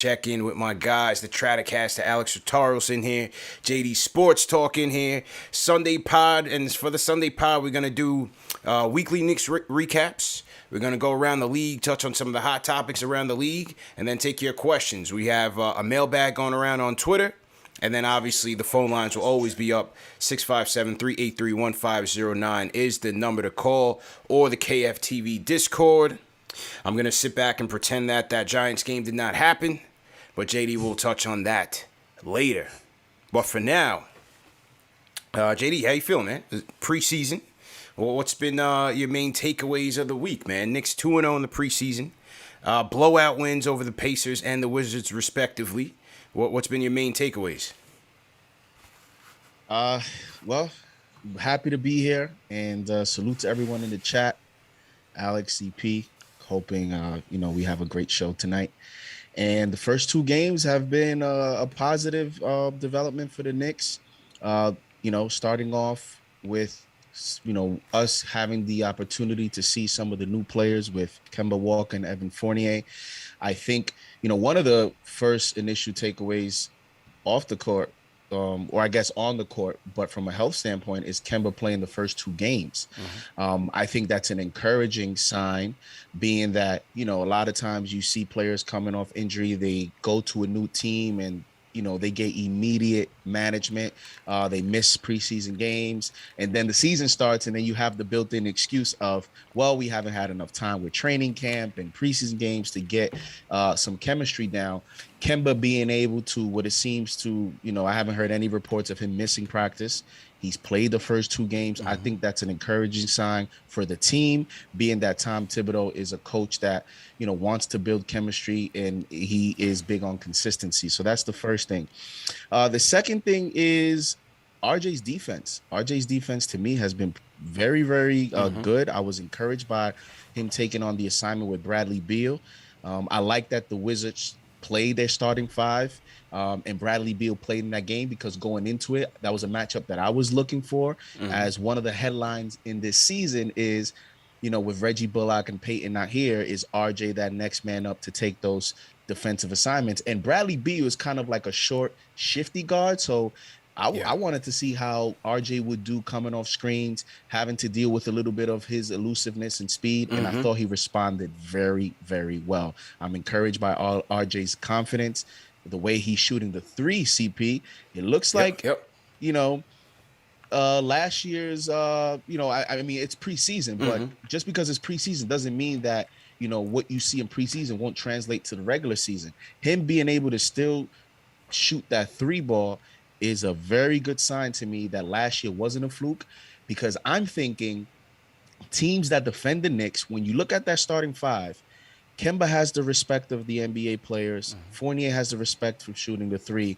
Check in with my guys, the Tradacaster, Alex Rotaros in here, JD Sports Talk in here, Sunday Pod, and for the Sunday Pod, we're gonna do weekly Knicks recaps. We're gonna go around the league, touch on some of the hot topics around the league, and then take your questions. We have a mailbag going around on Twitter. And then obviously the phone lines will always be up. 657-383-1509 is the number to call, or the KFTV Discord. I'm going to sit back and pretend that Giants game did not happen, but JD will touch on that later. But for now, JD, how you feeling, man? Preseason. Well, what's been your main takeaways of the week, man? Knicks 2-0 in the preseason. Blowout wins over the Pacers and the Wizards, respectively. What's been your main takeaways? Well, happy to be here, and salute to everyone in the chat. Alex, CP, hoping we have a great show tonight. And the first two games have been a positive development for the Knicks. Starting off with us having the opportunity to see some of the new players with Kemba Walker and Evan Fournier. I think one of the first initial takeaways off the court, or I guess on the court, but from a health standpoint, is Kemba playing the first two games. Mm-hmm. I think that's an encouraging sign, being that, a lot of times you see players coming off injury, they go to a new team and, they get immediate management. They miss preseason games, and then the season starts, and then you have the built-in excuse of, well, we haven't had enough time with training camp and preseason games to get some chemistry down. Kemba being able to, what it seems to, I haven't heard any reports of him missing practice. He's played the first two games. Mm-hmm. I think that's an encouraging sign for the team, being that Tom Thibodeau is a coach that, wants to build chemistry, and he is big on consistency. So that's the first thing. The second thing is RJ's defense. RJ's defense, to me, has been very, very good. I was encouraged by him taking on the assignment with Bradley Beal. I like that the Wizards played their starting five. And Bradley Beal played in that game, because going into it, that was a matchup that I was looking for. Mm-hmm. As one of the headlines in this season is, with Reggie Bullock and Peyton not here, is RJ that next man up to take those defensive assignments? And Bradley Beal is kind of like a short, shifty guard. So I wanted to see how RJ would do coming off screens, having to deal with a little bit of his elusiveness and speed. Mm-hmm. And I thought he responded very, very well. I'm encouraged by RJ's confidence. The way he's shooting the three, CP, it looks like, last year's, I mean, it's preseason, but just because it's preseason doesn't mean that, what you see in preseason won't translate to the regular season. Him being able to still shoot that three ball is a very good sign to me that last year wasn't a fluke, because I'm thinking teams that defend the Knicks, when you look at that starting five, Kemba has the respect of the NBA players. Mm-hmm. Fournier has the respect for shooting the three.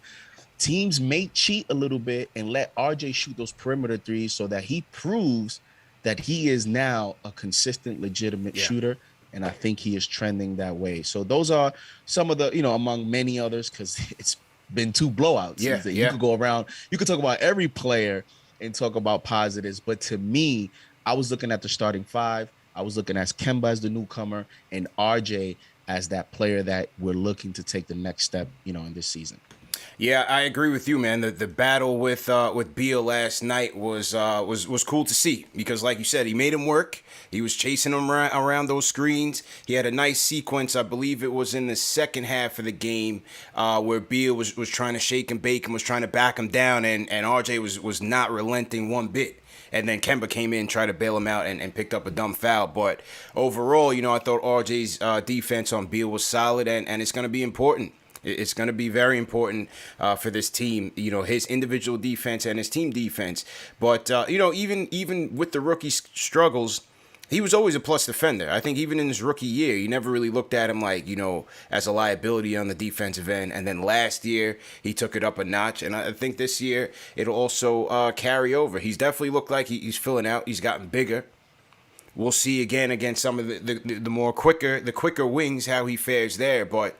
Teams may cheat a little bit and let RJ shoot those perimeter threes so that he proves that he is now a consistent, legitimate shooter. And I think he is trending that way. So those are some of the, among many others, because it's been two blowouts. Yeah. You could go around, you could talk about every player and talk about positives. But to me, I was looking at the starting five. I was looking at Kemba as the newcomer and RJ as that player that we're looking to take the next step, in this season. Yeah, I agree with you, man. The battle with Beal last night was cool to see, because, like you said, he made him work. He was chasing him around those screens. He had a nice sequence. I believe it was in the second half of the game where Beal was trying to shake and bake and was trying to back him down, and RJ was not relenting one bit. And then Kemba came in, tried to bail him out, and picked up a dumb foul. But overall, I thought RJ's defense on Beal was solid, and it's going to be important. It's going to be very important for this team, his individual defense and his team defense. But, even with the rookie struggles, he was always a plus defender. I think even in his rookie year, you never really looked at him like, as a liability on the defensive end. And then last year, he took it up a notch. And I think this year, it'll also carry over. He's definitely looked like he's filling out. He's gotten bigger. We'll see again against some of the quicker wings how he fares there. But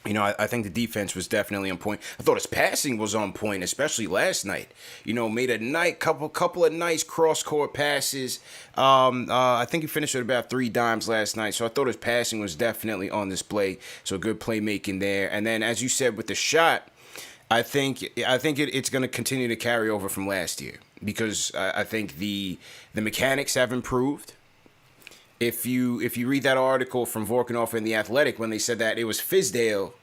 I think the defense was definitely on point. I thought his passing was on point, especially last night. Made a couple of nice cross court passes. I think he finished with about 3 dimes last night, so I thought his passing was definitely on display. So good playmaking there. And then, as you said, with the shot, it's going to continue to carry over from last year because I think the mechanics have improved. If you read that article from Vorkanoff in The Athletic when they said that it was Fizdale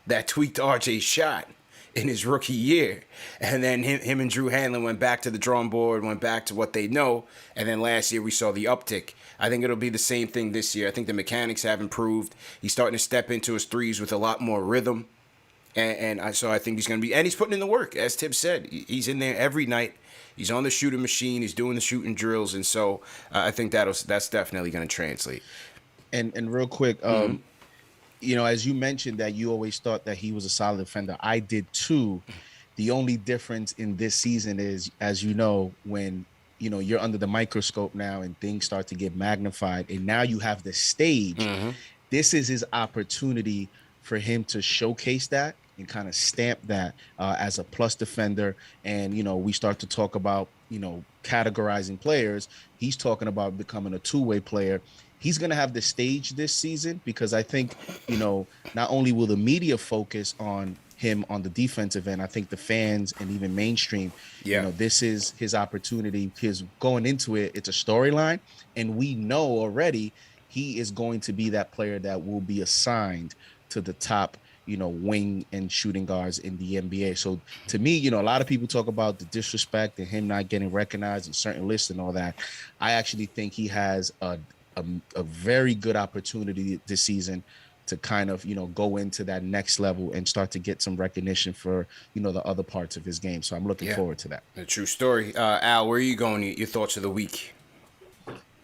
that tweaked RJ's shot in his rookie year, and then him and Drew Hanlon went back to the drawing board, went back to what they know, and then last year we saw the uptick. I think it'll be the same thing this year. I think the mechanics have improved. He's starting to step into his threes with a lot more rhythm, so I think he's going to be, and he's putting in the work, as Tibbs said. He's in there every night. He's on the shooting machine. He's doing the shooting drills, and so I think that's definitely going to translate. And real quick, as you mentioned that you always thought that he was a solid defender, I did too. The only difference in this season is, as you know, when you're under the microscope now and things start to get magnified, and now you have the stage. Mm-hmm. This is his opportunity for him to showcase that and kind of stamp that as a plus defender. And, we start to talk about, categorizing players. He's talking about becoming a two-way player. He's going to have the stage this season because I think, not only will the media focus on him on the defensive end, I think the fans and even mainstream, this is his opportunity. His going into it, it's a storyline. And we know already he is going to be that player that will be assigned to the top, wing and shooting guards in the NBA. So to me, a lot of people talk about the disrespect and him not getting recognized in certain lists and all that. I actually think he has a very good opportunity this season to kind of, go into that next level and start to get some recognition for, the other parts of his game. So I'm looking forward to that. A true story. Al, where are you going? Your thoughts of the week?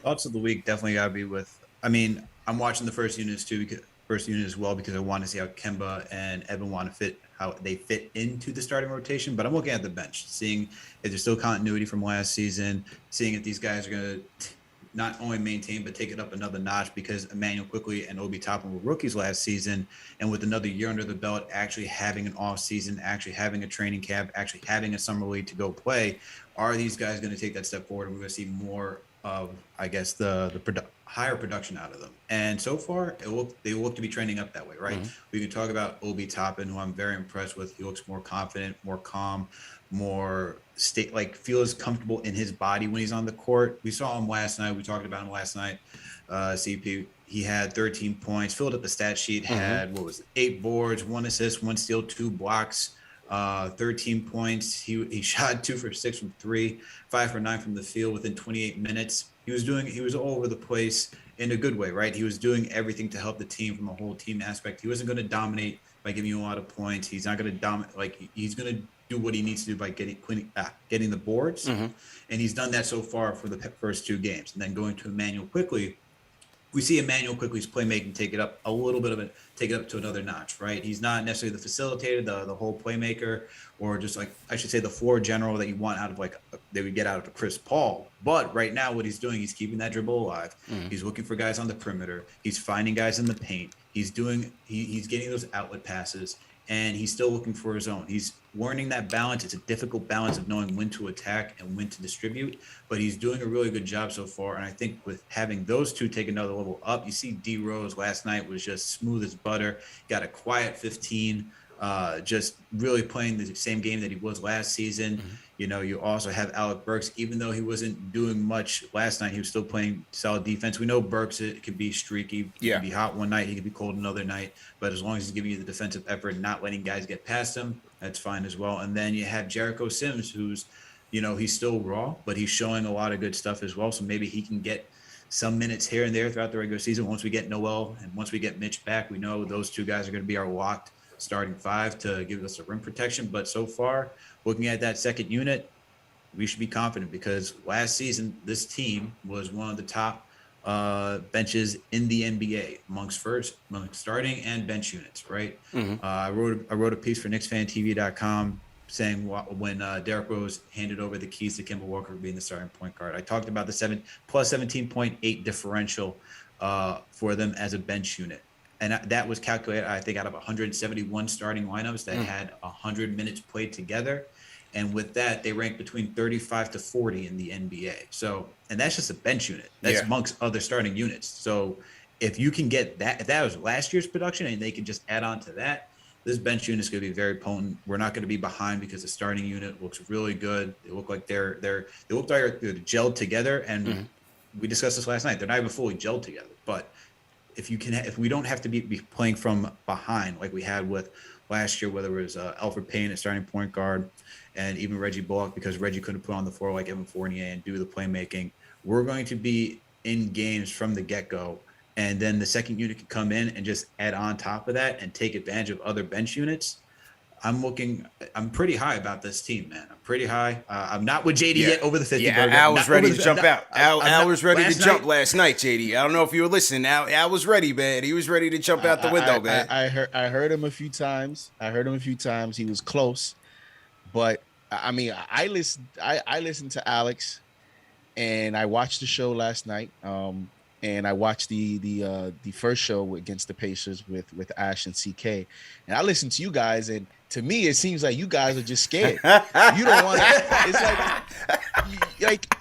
Thoughts of the week definitely got to be with, I'm watching the first units too, first unit as well, because I want to see how Kemba and Evan want to how they fit into the starting rotation. But I'm looking at the bench, seeing if there's still continuity from last season, seeing if these guys are going to not only maintain, but take it up another notch, because Emmanuel Quickley and Obi Toppin were rookies last season. And with another year under the belt, actually having an off season, actually having a training camp, actually having a summer league to go play, are these guys going to take that step forward? And we're going to see more of, I guess, the higher production out of them. And so far, they look to be trending up that way, right? Mm-hmm. We can talk about Obi Toppin, who I'm very impressed with. He looks more confident, more calm, more feels comfortable in his body when he's on the court. We saw him last night. We talked about him last night. CP, he had 13 points, filled up the stat sheet, had 8 boards, 1 assist, 1 steal, 2 blocks. 13 points. He shot 2 for 6 from 3, 5 for 9 from the field within 28 minutes. He was all over the place in a good way, right? He was doing everything to help the team from a whole team aspect. He wasn't going to dominate by giving you a lot of points. He's not going to dominate. He's going to do what he needs to do by getting the boards. Mm-hmm. And he's done that so far for the first 2 games. And then going to Emmanuel Quickley, we see Emmanuel Quickley's playmaking take it up to another notch, right? He's not necessarily the facilitator, the whole playmaker, or just the floor general that you want out of they would get out of Chris Paul. But right now, what he's doing, he's keeping that dribble alive. Mm-hmm. He's looking for guys on the perimeter. He's finding guys in the paint. He's getting those outlet passes, and he's still looking for his own. He's learning that balance. It's a difficult balance of knowing when to attack and when to distribute, but he's doing a really good job so far. And I think with having those two take another level up, you see D Rose last night was just smooth as butter, got a quiet 15, just really playing the same game that he was last season. Mm-hmm. You also have Alec Burks, even though he wasn't doing much last night, he was still playing solid defense. We know Burks, it could be streaky. He can be hot one night, he could be cold another night. But as long as he's giving you the defensive effort and not letting guys get past him, that's fine as well. And then you have Jericho Sims, who's, he's still raw, but he's showing a lot of good stuff as well. So maybe he can get some minutes here and there throughout the regular season. Once we get Noel and once we get Mitch back, we know those 2 guys are going to be our locked starting 5 to give us a rim protection. But so far, looking at that second unit, we should be confident, because last season this team was one of the top benches in the NBA amongst starting and bench units, right? Mm-hmm. I wrote a piece for KnicksFanTV.com saying when Derrick Rose handed over the keys to Kemba Walker being the starting point guard. I talked about the plus 17.8 differential for them as a bench unit. and that was calculated, I think, out of 171 starting lineups that had 100 minutes played together. And with that, they rank between 35 to 40 in the NBA. So, and that's just a bench unit. That's amongst other starting units. So if you can get that, if that was last year's production and they can just add on to that, this bench unit is going to be very potent. We're not going to be behind because the starting unit looks really good. They look like they look like they're gelled together. And we discussed this last night. They're not even fully gelled together. But if we don't have to be playing from behind like we had with last year, whether it was Alfred Payne at starting point guard, and even Reggie Bullock, because Reggie couldn't put on the floor like Evan Fournier and do the playmaking, we're going to be in games from the get-go. And then the second unit can come in and just add on top of that and take advantage of other bench units. I'm pretty high about this team, man. I'm pretty high. I'm not with JD yet over the 50. Yeah, Al was ready to jump out. Al was ready to jump last night, JD. I don't know if you were listening. Al was ready, man. He was ready to jump out the window, man. I heard him a few times. He was close. But I mean, I listened to Alex, and I watched the show last night. And I watched the first show against the Pacers with Ash and CK, and I listened to you guys, and to me it seems like you guys are just scared. You don't want to. It's like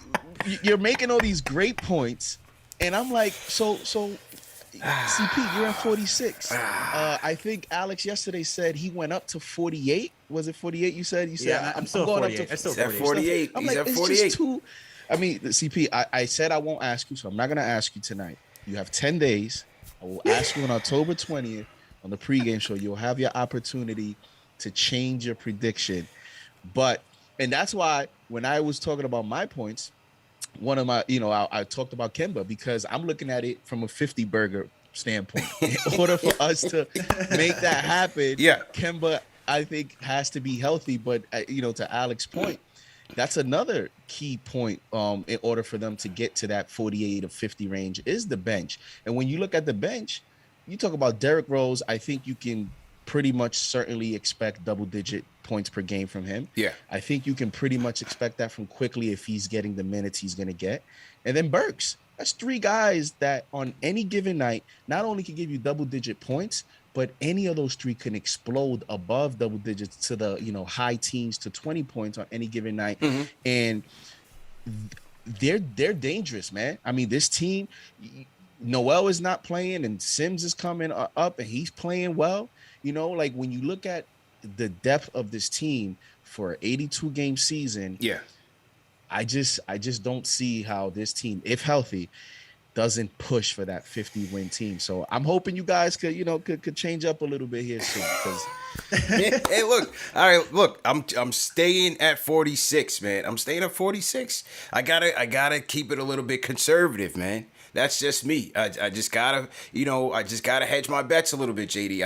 you're making all these great points, and I'm like, so CP, you're at 46. I think Alex yesterday said he went up to 48. Was it 48? You said. Yeah, I'm still going 48. up to. I'm still 48. I'm He's like, at it's 48. just too. I mean, CP, I said I won't ask you, so I'm not going to ask you tonight. You have 10 days. I will ask you on October 20th on the pregame show. You'll have your opportunity to change your prediction. And that's why when I was talking about my points, one of my, I talked about Kemba because I'm looking at it from a 50 burger standpoint. In order for us to make that happen, Kemba, I think, has to be healthy. But, to Alex's point, that's another key point in order for them to get to that 48 or 50 range is the bench. And when you look at the bench, you talk about Derrick Rose, I think you can pretty much certainly expect double-digit points per game from him. Yeah. I think you can pretty much expect that from Quickly if he's getting the minutes he's going to get. And then Burks. That's three guys that on any given night not only can give you double-digit points, but any of those three can explode above double digits to the high teens to 20 points on any given night, and they're dangerous, man. I mean, this team, Noel is not playing, and Sims is coming up, and he's playing well. Like when you look at the depth of this team for an 82 game season, I just don't see how this team, if healthy, doesn't push for that 50 win team. So I'm hoping you guys could change up a little bit here soon. Hey, look, all right, look, I'm staying at 46, man. I'm staying at 46. I gotta keep it a little bit conservative, man. That's just me. I just gotta hedge my bets a little bit, JD.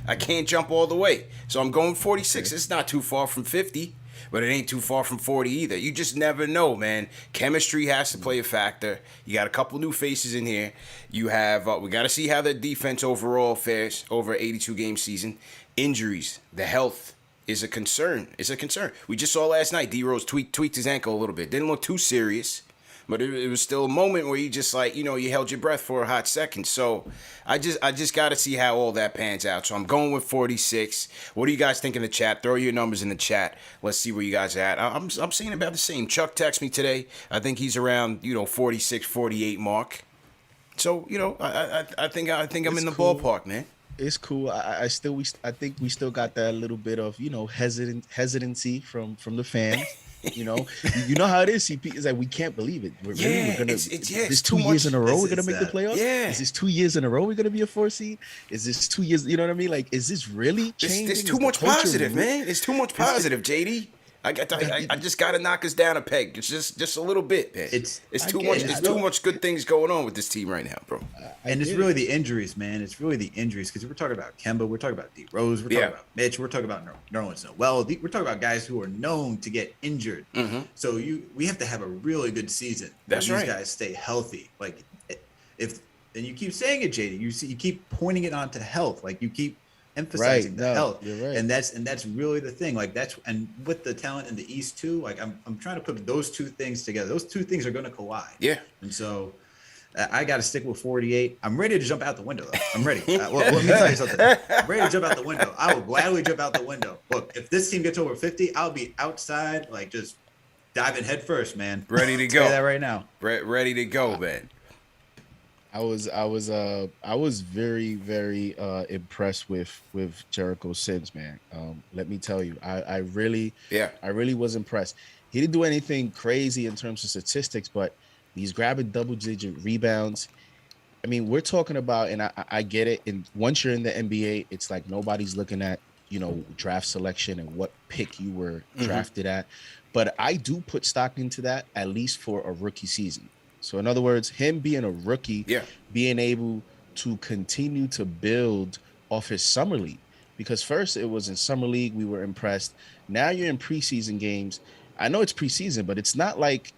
I can't jump all the way. So I'm going 46. Okay. It's not too far from 50. But it ain't too far from 40 either. You just never know, man. Chemistry has to play a factor. You got a couple new faces in here. You have we got to see how the defense overall fares over 82 game season. Injuries, the health is a concern. It's a concern. We just saw last night D-Rose tweaked his ankle a little bit. Didn't look too serious. But it was still a moment where you just you held your breath for a hot second. So I just got to see how all that pans out. So I'm going with 46. What do you guys think in the chat? Throw your numbers in the chat. Let's see where you guys are at. I'm seeing about the same. Chuck texted me today. I think he's around 46, 48 mark. So I think I'm in the ballpark, man. It's cool. I think we still got that little bit of hesitancy from the fans. You know how it is, CP. Is like we can't believe it. We're gonna. This 2 years in a row we're gonna make the playoffs. Yeah. Is this 2 years in a row we're gonna be a 4 seed? Is this 2 years? You know what I mean? Like, is this really changing? There's too much positive, man. It's too much positive, JD. I just gotta knock us down a peg. It's just a little bit, man. It's too much. It's too much good things going on with this team right now, bro. And it's really the injuries, man. It's really the injuries because we're talking about Kemba, we're talking about D Rose, we're talking about Mitch, we're talking about Nerlens Noel. We're talking about guys who are known to get injured. Mm-hmm. So we have to have a really good season. That's right. These guys stay healthy. Like and you keep saying it, JD. You keep pointing it onto health. Like you keep emphasizing the health, right. and that's really the thing. Like and with the talent in the East too. Like I'm trying to put those two things together. Those two things are going to collide. Yeah, and so I got to stick with 48. I'm ready to jump out the window, though. I'm ready. Well, let me tell you something. I'm ready to jump out the window. I will gladly jump out the window. Look, if this team gets over 50, I'll be outside, like just diving head first, man. Ready to I'll tell you go. that right now. Ready to go, man. I was very very impressed with Jericho Sims, man. Let me tell you, I really was impressed. He didn't do anything crazy in terms of statistics, but he's grabbing double-digit rebounds. I mean, we're talking about, and I get it. And once you're in the NBA, it's like nobody's looking at, draft selection and what pick you were drafted at. But I do put stock into that, at least for a rookie season. So in other words, him being a rookie, being able to continue to build off his summer league. Because first it was in summer league, we were impressed. Now you're in preseason games. I know it's preseason, but it's not like,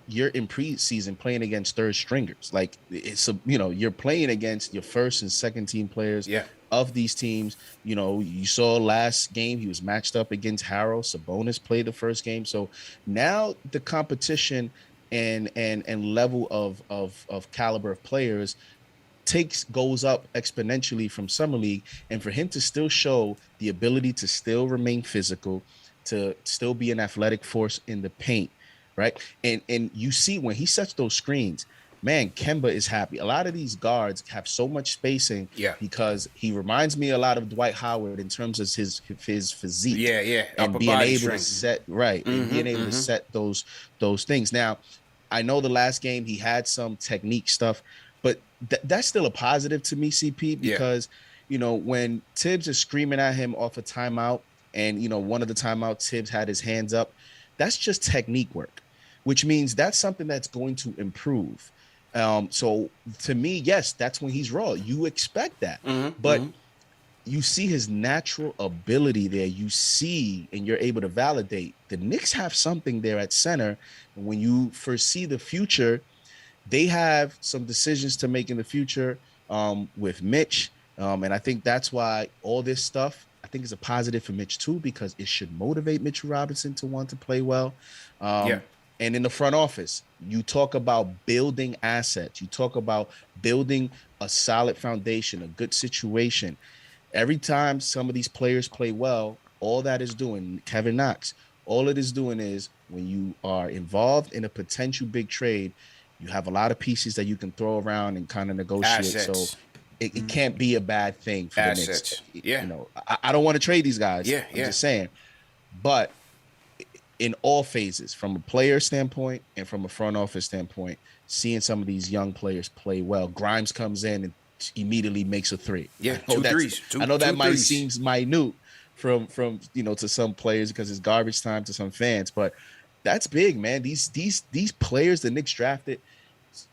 you're in preseason playing against third stringers. Like you're playing against your first and second team players of these teams. You saw last game, he was matched up against Harrell. Sabonis played the first game. So now the competition and level of caliber of players goes up exponentially from summer league. And for him to still show the ability to still remain physical, to still be an athletic force in the paint, right? And you see when he sets those screens, man, Kemba is happy. A lot of these guards have so much spacing because he reminds me a lot of Dwight Howard in terms of his physique. And being able to set and being able to set those things. Now, I know the last game he had some technique stuff, but that's still a positive to me, CP, because when Tibbs is screaming at him off a timeout, and one of the timeouts Tibbs had his hands up, that's just technique work, which means that's something that's going to improve. So to me, yes, that's when he's raw. You expect that, but you see his natural ability there. You see, and you're able to validate the Knicks have something there at center. And when you foresee the future, they have some decisions to make in the future with Mitch. And I think that's why all this stuff, I think is a positive for Mitch too, because it should motivate Mitchell Robinson to want to play well. And in the front office, you talk about building assets. You talk about building a solid foundation, a good situation. Every time some of these players play well, all that is doing, Kevin Knox, all it is doing is when you are involved in a potential big trade, you have a lot of pieces that you can throw around and kind of negotiate. Assets. So it can't be a bad thing for Assets. the Knicks. I don't want to trade these guys. I'm just saying. But in all phases, from a player standpoint and from a front office standpoint, seeing some of these young players play well. Grimes comes in and immediately makes a three. Two threes. I know that might seem minute from to some players because it's garbage time to some fans, but that's big, man. These players the Knicks drafted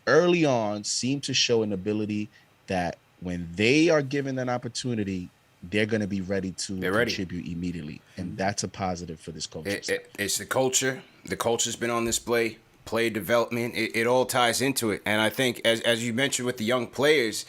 early on seem to show an ability that when they are given an opportunity, they're going to be ready to contribute immediately. And that's a positive for this culture. It's the culture. The culture's been on display. Player development. It all ties into it. And I think, as you mentioned with the young players,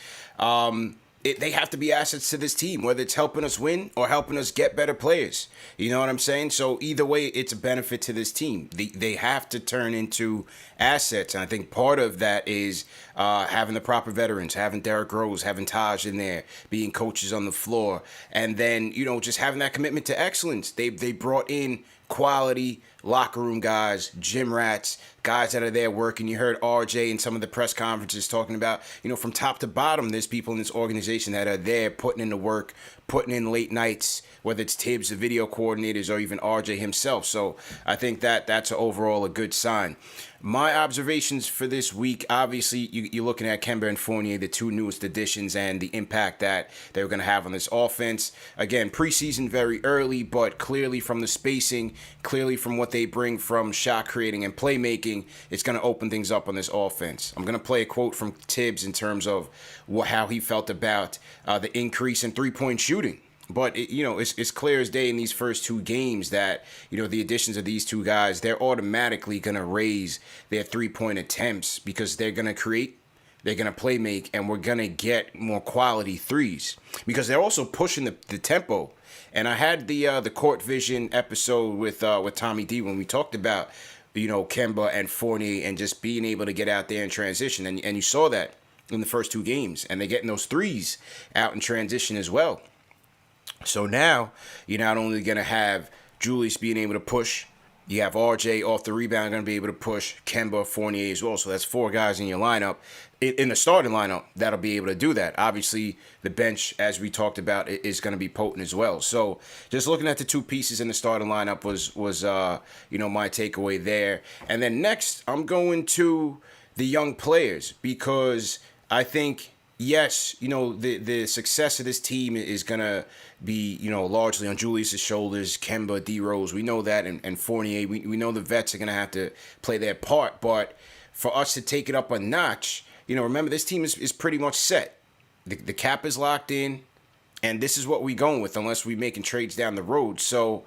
they have to be assets to this team, whether it's helping us win or helping us get better players. You know what I'm saying? So either way, it's a benefit to this team. They have to turn into assets. And I think part of that is having the proper veterans, having Derrick Rose, having Taj in there, being coaches on the floor. And then, just having that commitment to excellence. They brought in quality locker room guys, gym rats, guys that are there working. You heard RJ in some of the press conferences talking about, from top to bottom, there's people in this organization that are there putting in the work, putting in late nights, whether it's Tibbs, the video coordinators, or even RJ himself. So I think that's overall a good sign. My observations for this week, obviously, you're looking at Kemba and Fournier, the two newest additions, and the impact that they're going to have on this offense. Again, preseason very early, but clearly from the spacing, clearly from what they bring from shot creating and playmaking, it's going to open things up on this offense. I'm going to play a quote from Tibbs in terms of how he felt about the increase in three-point shooting. But, it's clear as day in these first two games that, the additions of these two guys, they're automatically going to raise their three-point attempts because they're going to create, they're going to play make, and we're going to get more quality threes because they're also pushing the tempo. And I had the Court Vision episode with Tommy D when we talked about Kemba and Fournier and just being able to get out there and transition. And you saw that in the first two games. And they're getting those threes out in transition as well. So now you're not only going to have Julius being able to push, you have RJ off the rebound going to be able to push, Kemba, Fournier as well. So that's four guys in your lineup, in the starting lineup, that'll be able to do that. Obviously, the bench, as we talked about, is going to be potent as well. So just looking at the two pieces in the starting lineup was my takeaway there. And then next, I'm going to the young players because I think, yes, the success of this team is going to be, largely on Julius's shoulders, Kemba, D-Rose. We know that, and Fournier. We know the vets are going to have to play their part. But for us to take it up a notch, remember, this team is pretty much set. The cap is locked in, and this is what we're going with unless we're making trades down the road. So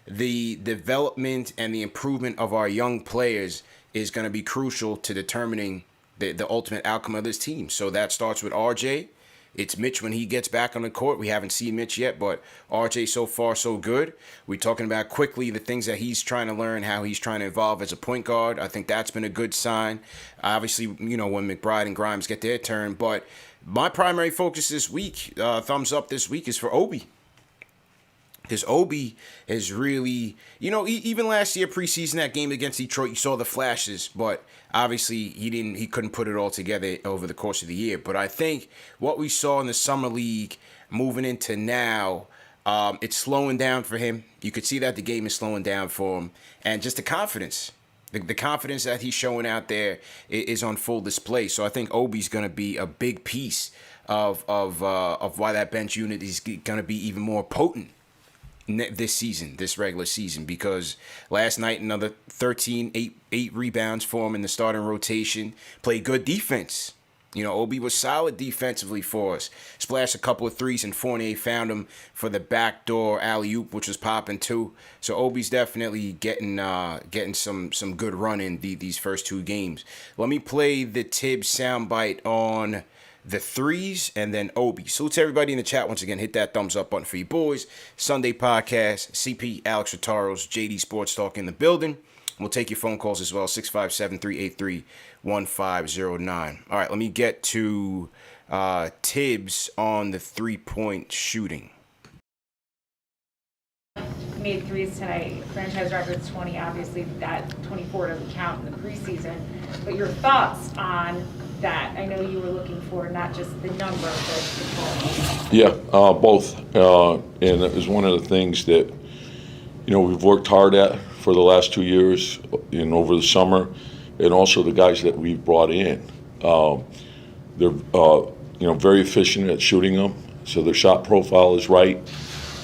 the development and the improvement of our young players is going to be crucial to determining the ultimate outcome of this team. So that starts with RJ. It's Mitch when he gets back on the court. We haven't seen Mitch yet, but RJ so far so good. We're talking about quickly the things that he's trying to learn, how he's trying to evolve as a point guard. I think that's been a good sign. Obviously, when McBride and Grimes get their turn. But my primary focus this week, thumbs up this week, is for Obi. Because Obi is really, even last year preseason, that game against Detroit, you saw the flashes, but obviously he couldn't put it all together over the course of the year. But I think what we saw in the summer league moving into now, it's slowing down for him. You could see that the game is slowing down for him, and just the confidence. The confidence that he's showing out there is on full display. So I think Obi's going to be a big piece of why that bench unit is going to be even more potent this regular season, because last night another 8 rebounds for him in the starting rotation. Played good defense. Obi was solid defensively for us. Splashed a couple of threes, and Fournier found him for the backdoor alley-oop, which was popping too. So Obi's definitely getting some good run in these first two games. Let me play the Tibbs soundbite on the threes, and then Obi. Salute to everybody in the chat once again. Hit that thumbs up button for you boys. Sunday podcast, CP, Alex Rotaros, JD Sports Talk in the building. We'll take your phone calls as well, 657-383-1509. All right, let me get to Tibbs on the three-point shooting. Made threes tonight. Franchise record's 20. Obviously, that 24 doesn't count in the preseason. But your thoughts on that? I know you were looking for not just the number, but the quality. Yeah, both. And it was one of the things that, we've worked hard at for the last 2 years and over the summer, and also the guys that we've brought in. They're, very efficient at shooting them, so their shot profile is right.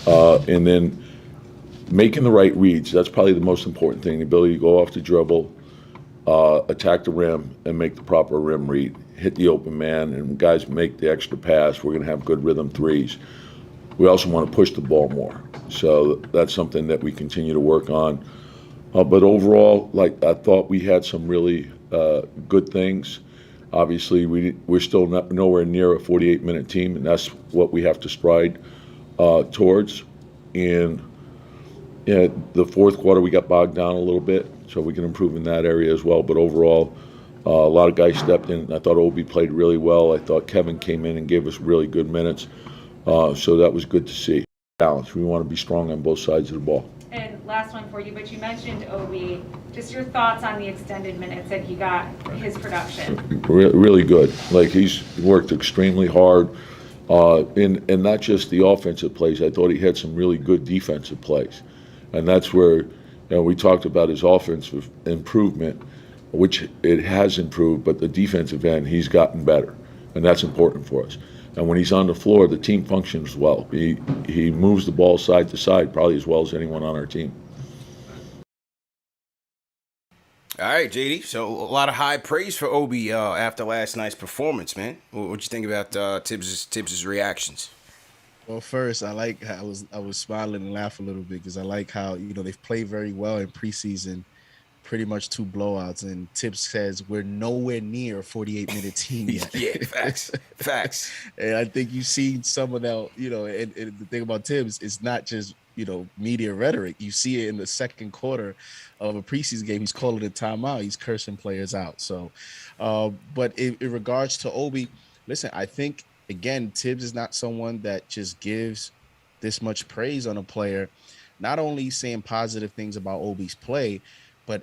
And then making the right reads, that's probably the most important thing, the ability to go off the dribble, attack the rim, and make the proper rim read. Hit the open man, and guys make the extra pass. We're going to have good rhythm threes. We also want to push the ball more. So that's something that we continue to work on. But overall, I thought we had some really good things. Obviously, we're still nowhere near a 48-minute team, and that's what we have to stride towards. And the fourth quarter, we got bogged down a little bit, so we can improve in that area as well. But overall, a lot of guys stepped in. I thought Obi played really well. I thought Kevin came in and gave us really good minutes. So that was good to see. Balance. We want to be strong on both sides of the ball. And last one for you, but you mentioned Obi. Just your thoughts on the extended minutes that he got, his production. Really good. He's worked extremely hard. And not just the offensive plays. I thought he had some really good defensive plays. And that's where we talked about his offensive improvement, which it has improved, but the defensive end, he's gotten better. And that's important for us. And when he's on the floor, the team functions well. He moves the ball side to side probably as well as anyone on our team. All right, JD. So a lot of high praise for Obi after last night's performance, man. What'd you think about Tibbs's reactions? Well, first, I was smiling and laughing a little bit because I like how they've played very well in preseason, pretty much 2 blowouts, and Tibbs says we're nowhere near a 48-minute team yet. Yeah, facts. And I think you've seen some of that. And the thing about Tibbs is not just media rhetoric. You see it in the second quarter of a preseason game. He's calling a timeout. He's cursing players out. So, but in regards to Obi, listen, I think again, Tibbs is not someone that just gives this much praise on a player, not only saying positive things about Obi's play, but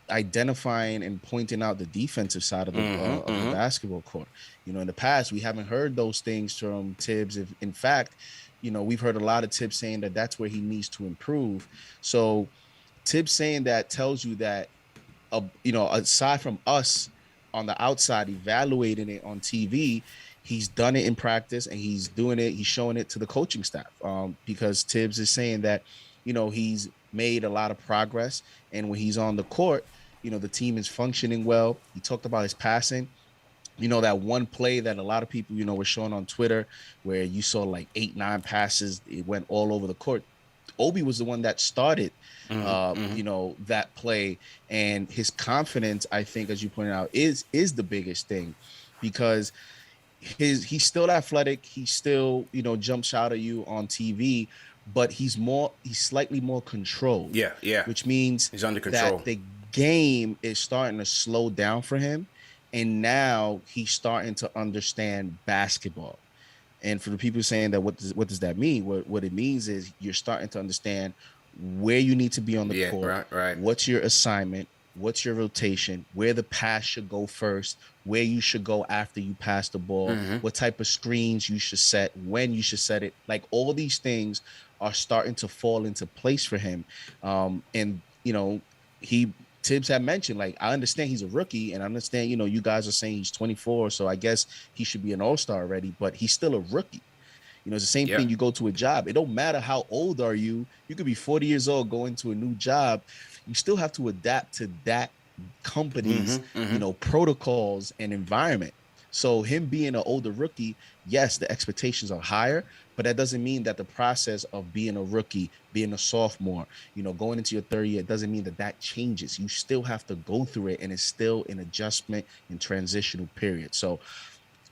identifying and pointing out the defensive side of the basketball court. In the past, we haven't heard those things from Tibbs. If, in fact, we've heard a lot of Tibbs saying that that's where he needs to improve. So Tibbs saying that tells you that, aside from us on the outside evaluating it on TV, he's done it in practice and he's doing it. He's showing it to the coaching staff, because Tibbs is saying that, he's made a lot of progress. And when he's on the court, the team is functioning well. He talked about his passing. That one play that a lot of people, were showing on Twitter where you saw like 8-9 passes. It went all over the court. Obi was the one that started, that play, and his confidence, I think, as you pointed out, is the biggest thing, because he's still athletic. He still, jumps out at you on TV, but he's slightly more controlled. Yeah. Which means he's under control. That the game is starting to slow down for him. And now he's starting to understand basketball. And for the people saying that, what does that mean? What it means is you're starting to understand where you need to be on the court. Right. What's your assignment? What's your rotation? Where the pass should go first? Where you should go after you pass the ball? What type of screens you should set? When you should set it? Like, all these things are starting to fall into place for him. Tibbs had mentioned, like, I understand he's a rookie, and I understand, you guys are saying he's 24, so I guess he should be an all-star already, but he's still a rookie. It's the same thing. You go to a job. It don't matter how old are you. You could be 40 years old going to a new job. You still have to adapt to that company's, protocols and environment. So him being an older rookie, yes, the expectations are higher, but that doesn't mean that the process of being a rookie, being a sophomore, going into your third year, it doesn't mean that changes. You still have to go through it, and it's still an adjustment and transitional period. So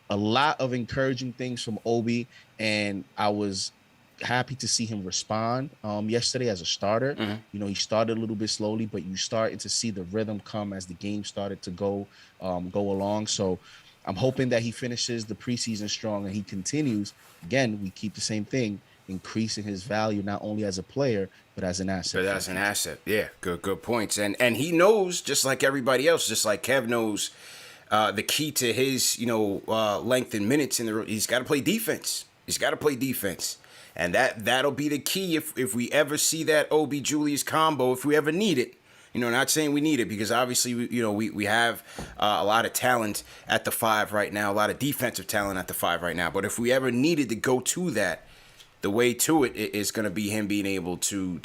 a lot of encouraging things from Obi, and I was happy to see him respond yesterday as a starter. He started a little bit slowly, but you started to see the rhythm come as the game started to go along. So I'm hoping that he finishes the preseason strong and he continues. Again, we keep the same thing, increasing his value not only as a player but as an asset. But as an asset, yeah, good points. And he knows, just like everybody else, just like Kev knows, the key to his length and minutes he's got to play defense. He's got to play defense, and that'll be the key if we ever see that Obi Julius combo, if we ever need it. Not saying we need it, because obviously, we have a lot of talent at the 5 right now, a lot of defensive talent at the 5 right now. But if we ever needed to go to that, the way to it is going to be him being able to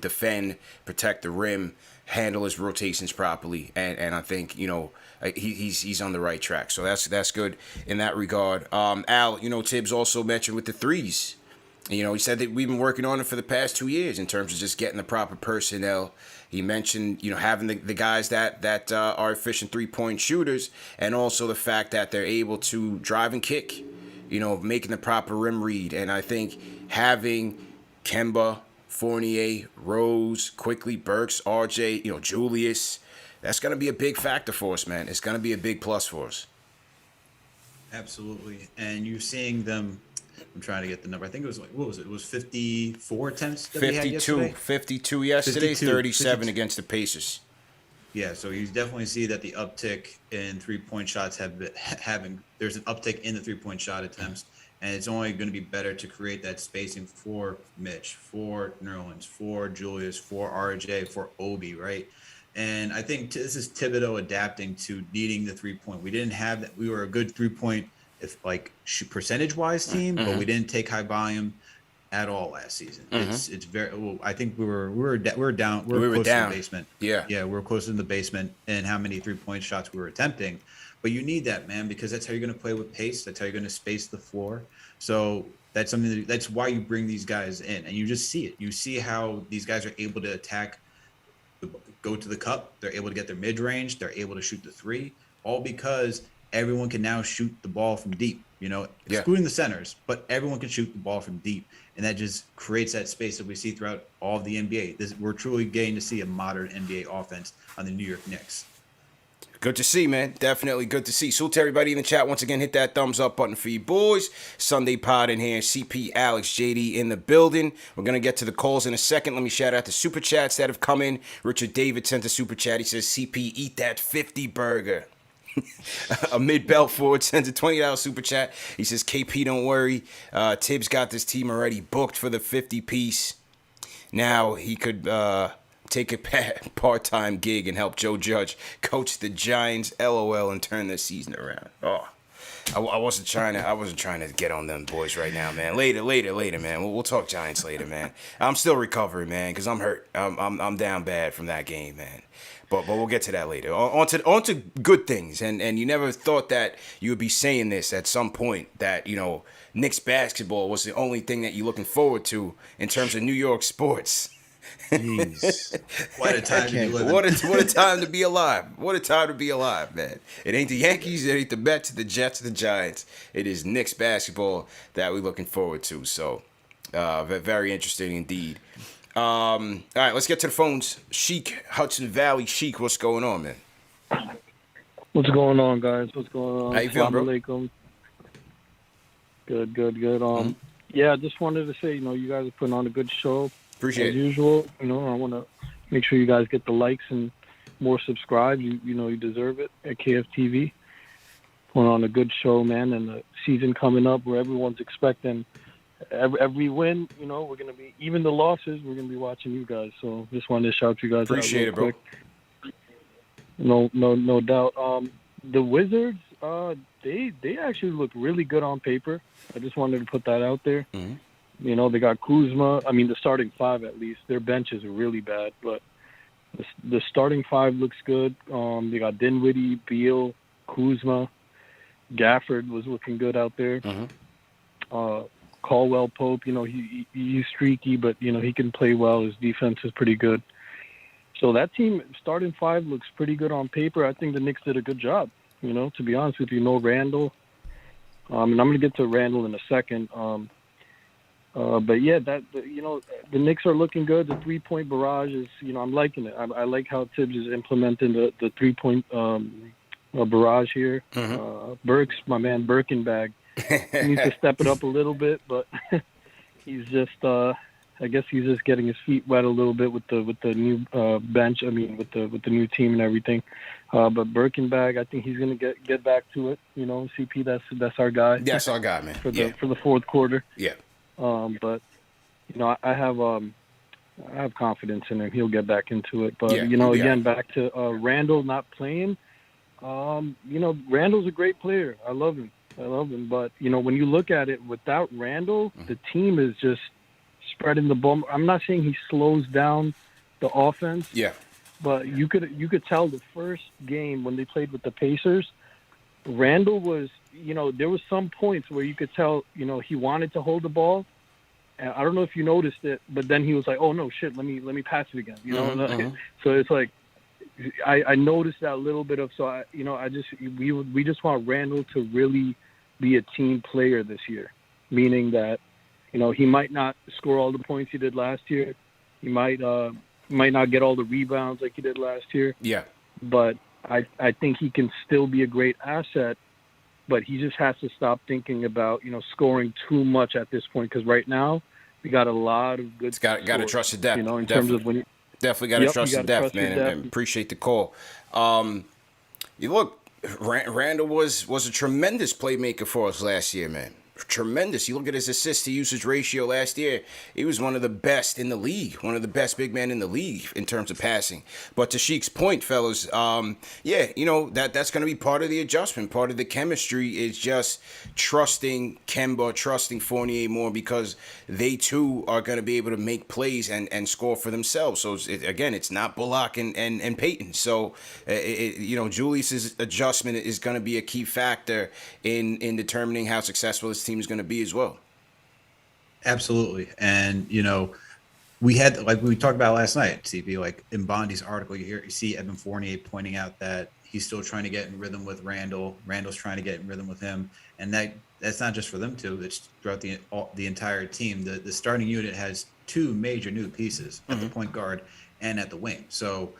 defend, protect the rim, handle his rotations properly, and I think he's on the right track. So that's good in that regard. Al, Tibbs also mentioned with the threes. He said that we've been working on it for the past 2 years in terms of just getting the proper personnel. He mentioned, having the guys that are efficient 3-point shooters, and also the fact that they're able to drive and kick, making the proper rim read. And I think having Kemba, Fournier, Rose, Quickly, Burks, RJ, Julius, that's going to be a big factor for us, man. It's going to be a big plus for us. Absolutely. And you're seeing them. I'm trying to get the number. I think it was what was it? It was 54 attempts that 52, they had yesterday? 52 yesterday, 52, 37 52. against the Pacers. Yeah, so you definitely see that the uptick in 3-point shots there's an uptick in the 3-point shot attempts, and it's only going to be better to create that spacing for Mitch, for Nerlens, for Julius, for RJ, for Obi, right? And I think this is Thibodeau adapting to needing the 3-point. We didn't have that. We were a good 3-point, percentage-wise team, but we didn't take high volume at all last season. It's very. Well, I think we were down. We were close to the basement. Yeah, we were close in the basement in how many 3-point shots we were attempting. But you need that, man, because that's how you're going to play with pace. That's how you're going to space the floor. So that's something. That's why you bring these guys in, and you just see it. You see how these guys are able to attack, go to the cup. They're able to get their mid range. They're able to shoot the 3. All because everyone can now shoot the ball from deep, excluding the centers, but everyone can shoot the ball from deep. And that just creates that space that we see throughout all of the NBA. We're truly getting to see a modern NBA offense on the New York Knicks. Good to see, man. Definitely good to see. So to everybody in the chat, once again, hit that thumbs up button for you boys. Sunday pod in here. CP, Alex, JD in the building. We're going to get to the calls in a second. Let me shout out the super chats that have come in. Richard David sent a super chat. He says, CP, eat that 50 burger. Amid Belford sends a $20 super chat. He says, KP, don't worry. Tibbs got this team already booked for the 50 piece. Now he could take a part-time gig and help Joe Judge coach the Giants, LOL, and turn their season around. Oh, I wasn't trying to get on them boys right now, man. Later, man. We'll talk Giants later, man. I'm still recovering, man, because I'm hurt. I'm down bad from that game, man. But we'll get to that later. On to good things, and you never thought that you would be saying this at some point, that Knicks basketball was the only thing that you're looking forward to in terms of New York sports. Jeez. What a time to be living. What a time to be alive. What a time to be alive, man. It ain't the Yankees, it ain't the Mets, the Jets, the Giants. It is Knicks basketball that we're looking forward to. So, very interesting indeed. All right, let's get to the phones. Sheik, Hudson Valley. Sheik, what's going on, man? What's going on, guys? What's going on? How you feeling, bro? Alaikum. Good. Yeah, I just wanted to say, you guys are putting on a good show. Appreciate as it. usual. I want to make sure you guys get the likes and more subscribes. You deserve it at KFTV. Putting on a good show, man, and the season coming up where everyone's expecting every win. We're going to be, even the losses, we're going to be watching you guys. So just wanted to shout you guys Appreciate out real it, quick. No doubt. The Wizards, they actually look really good on paper. I just wanted to put that out there. Mm-hmm. They got Kuzma. I mean, the starting five at least. Their bench is really bad, but the starting five looks good. They got Dinwiddie, Beal, Kuzma. Gafford was looking good out there. Mm-hmm. Caldwell Pope, he's streaky, but he can play well. His defense is pretty good. So that team, starting five, looks pretty good on paper. I think the Knicks did a good job. To be honest with you, no Randall. And I'm going to get to Randall in a second. But yeah, the Knicks are looking good. The 3-point barrage is, I'm liking it. I like how Tibbs is implementing the 3-point barrage here. Mm-hmm. Burks, my man Birkenbag, he needs to step it up a little bit, but he's just, I guess he's just getting his feet wet a little bit with the new bench. I mean, with the new team and everything. But Birkenbag, I think he's gonna get back to it. CP, that's our guy. That's our guy, man. for the fourth quarter. Yeah. But I have confidence in him. He'll get back into it. But yeah, back to Randall not playing. Randall's a great player. I love him. But when you look at it, without Randall, the team is just spreading the ball. I'm not saying he slows down the offense. Yeah. But you could tell the first game when they played with the Pacers, Randall was, there was some points where you could tell, he wanted to hold the ball. And I don't know if you noticed it, but then he was like, "Oh no, shit, let me pass it again." Mm-hmm. So it's like I noticed that little bit of. So we just want Randall to really be a team player this year, meaning that he might not score all the points he did last year. He might not get all the rebounds like he did last year. Yeah. But I think he can still be a great asset, but he just has to stop thinking about, scoring too much at this point, because right now we got a lot of good. Got to trust the depth. In terms of when. Definitely got to trust the depth, man, and appreciate the call. You look, Randall was a tremendous playmaker for us last year, man. Tremendous. You look at his assist to usage ratio last year, he was one of the best in the league, one of the best big men in the league in terms of passing. But to Sheik's point, fellas, that's going to be part of the adjustment. Part of the chemistry is just trusting Kemba, trusting Fournier more, because they too are going to be able to make plays and score for themselves. So it's not Bullock and Peyton. So Julius's adjustment is going to be a key factor in determining how successful this team is going to be as well. Absolutely. And, we had, like we talked about last night, CP, like in Bondi's article, you see Evan Fournier pointing out that he's still trying to get in rhythm with Randall. Randall's trying to get in rhythm with him, and that's not just for them two. It's throughout the entire team. The starting unit has two major new pieces at the point guard and at the wing. So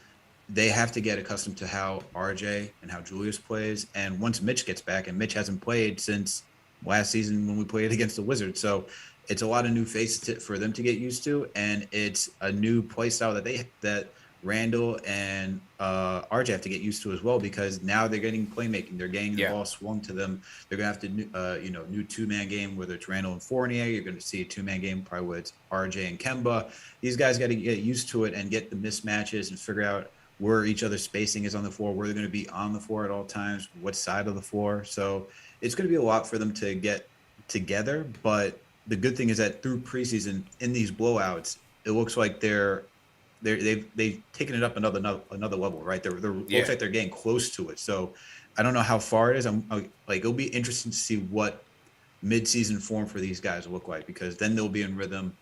they have to get accustomed to how RJ and how Julius plays. And once Mitch gets back, and Mitch hasn't played since last season when we played against the Wizards, so it's a lot of new faces for them to get used to, and it's a new play style that Randall and RJ have to get used to as well, because now they're getting playmaking. They're getting the ball swung to them. They're going to have to, new two-man game, whether it's Randall and Fournier. You're going to see a two-man game probably with RJ and Kemba. These guys got to get used to it and get the mismatches and figure out where each other's spacing is on the floor, where they're going to be on the floor at all times, what side of the floor. So it's going to be a lot for them to get together. But the good thing is that through preseason in these blowouts, it looks like they've taken it up another level, right? Looks like they're getting close to it. So I don't know how far it is. It'll be interesting to see what mid-season form for these guys will look like, because then they'll be in rhythm.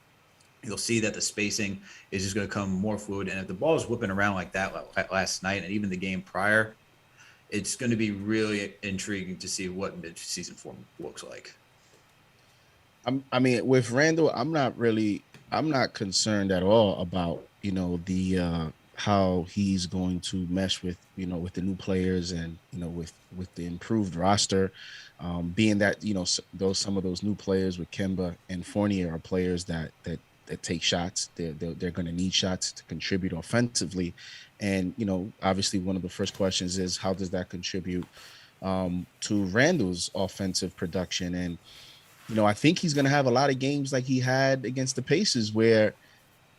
You'll see that the spacing is just going to come more fluid. And if the ball is whipping around like that last night and even the game prior, it's going to be really intriguing to see what mid-season form looks like. I mean, with Randall, I'm not concerned at all about, the how he's going to mesh with, with the new players and, with the improved roster, being that, some of those new players with Kemba and Fournier are players that take shots. They're going to need shots to contribute offensively. And, obviously one of the first questions is, how does that contribute to Randall's offensive production? And, I think he's going to have a lot of games like he had against the Pacers where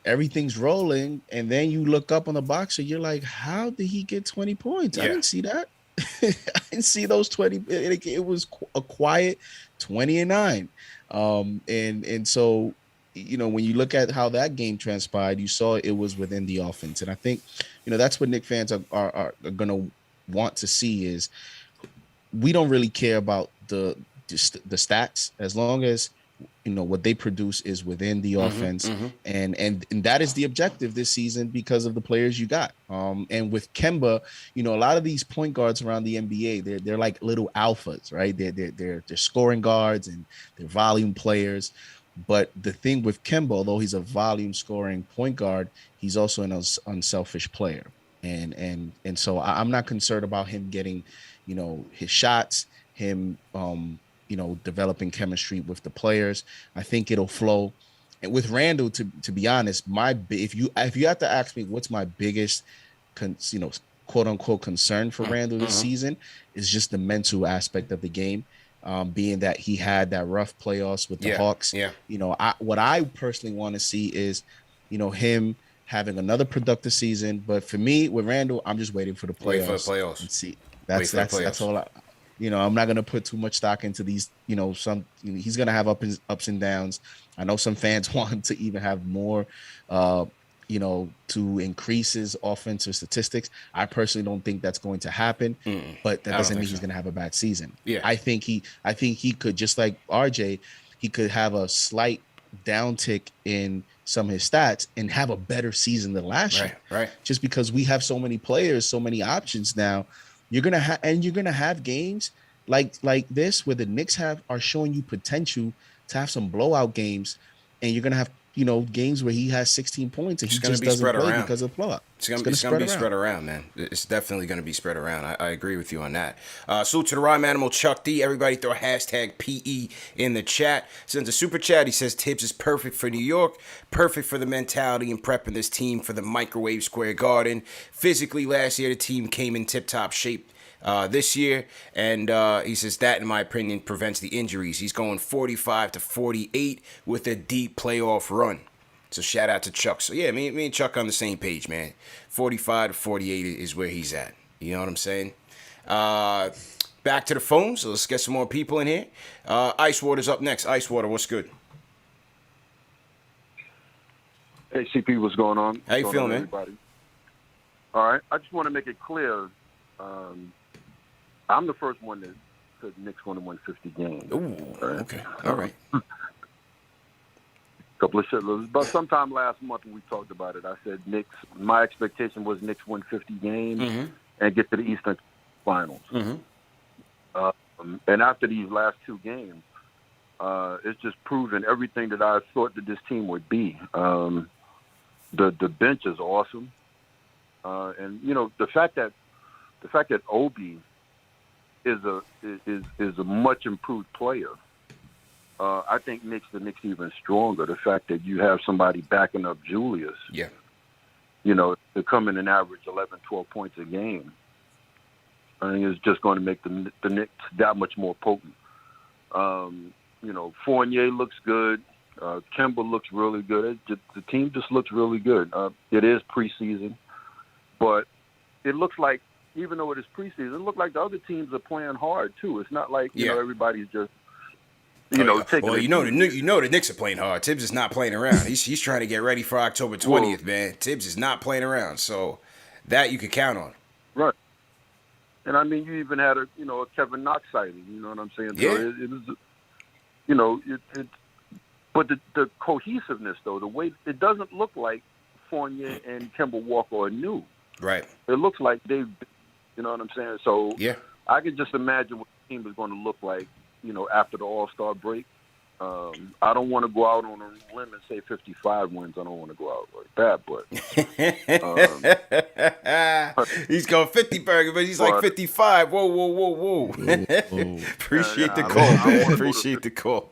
everything's rolling, and then you look up on the box and you're like, how did he get 20 points? I didn't see that. I didn't see those 20. It was a quiet 20-9. And so, when you look at how that game transpired, you saw it was within the offense. And I think, that's what Knicks fans are going to want to see is, we don't really care about the stats as long as what they produce is within the offense. And that is the objective this season because of the players you got. And with Kemba, a lot of these point guards around the NBA, they're like little alphas, right? They're scoring guards and they're volume players. But the thing with Kemba, although he's a volume scoring point guard, he's also an unselfish player. And so I'm not concerned about him getting, his shots, him, developing chemistry with the players. I think it'll flow. And with Randall, to be honest, if you have to ask me what's my biggest, quote unquote concern for Randall this season, is just the mental aspect of the game. Being that he had that rough playoffs with the Hawks. What I personally want to see is, him having another productive season. But for me, with Randall, I'm just waiting for the playoffs. And see, that's all. I'm not going to put too much stock into these, he's going to have ups and downs. I know some fans want him to even have more, to increase his offensive statistics. I personally don't think that's going to happen, but that doesn't mean he's going to have a bad season. I think he could, just like RJ, he could have a slight downtick in some of his stats and have a better season than last year. Right. Just because we have so many players, so many options now. You're gonna have games like this where the Knicks are showing you potential to have some blowout games, and you're gonna have games where he has 16 points and he just doesn't play because of blowout. It's gonna be spread around, man. It's definitely gonna be spread around. I agree with you on that. Salute to the Rhyme Animal Chuck D. Everybody throw hashtag PE in the chat. Sends a super chat. He says Tibbs is perfect for New York, perfect for the mentality and prepping this team for the Microwave Square Garden. Physically, last year the team came in tip-top shape. This year, and he says that, in my opinion, prevents the injuries. He's going 45-48 with a deep playoff run. So shout out to Chuck. So yeah, me and Chuck on the same page, man. 45-48 is where he's at. You know what I'm saying? Back to the phones. So let's get some more people in here. Icewater's up next. Icewater, what's good? Hey, CP, what's going on? How you feeling, man? Everybody? All right. I just want to make it clear. I'm the first one that said Knicks won a 150 game. Ooh, okay. All right. Couple of shitlers. But sometime last month when we talked about it, I said my expectation was Knicks win 50 games and get to the finals. And after these last two games, it's just proven everything that I thought that this team would be. The bench is awesome, and the fact that Obi is a much improved player. I think makes the Knicks even stronger. The fact that you have somebody backing up Julius, to come in and average 11, 12 points a game, I think it's just going to make the Knicks that much more potent. Fournier looks good. Kemba looks really good. The team just looks really good. It is preseason, but it looks like, even though it is preseason, it looks like the other teams are playing hard too. It's not like everybody's just taking. Well, the Knicks are playing hard. Tibbs is not playing around. He's trying to get ready for October 20th, man. Tibbs is not playing around, so that you can count on. Right. And I mean, you even had a Kevin Knox sighting. You know what I'm saying? Yeah. So but the cohesiveness, though, the way it doesn't look like Fournier and Kemba Walker are new. Right. It looks like they've, you know what I'm saying? So yeah, I can just imagine what the team is going to look like, after the All-Star break. I don't want to go out on a limb and say 55 wins. I don't want to go out like that, but he's going 50 burger, but he's like 55. Whoa. Appreciate the call, man. Appreciate the call.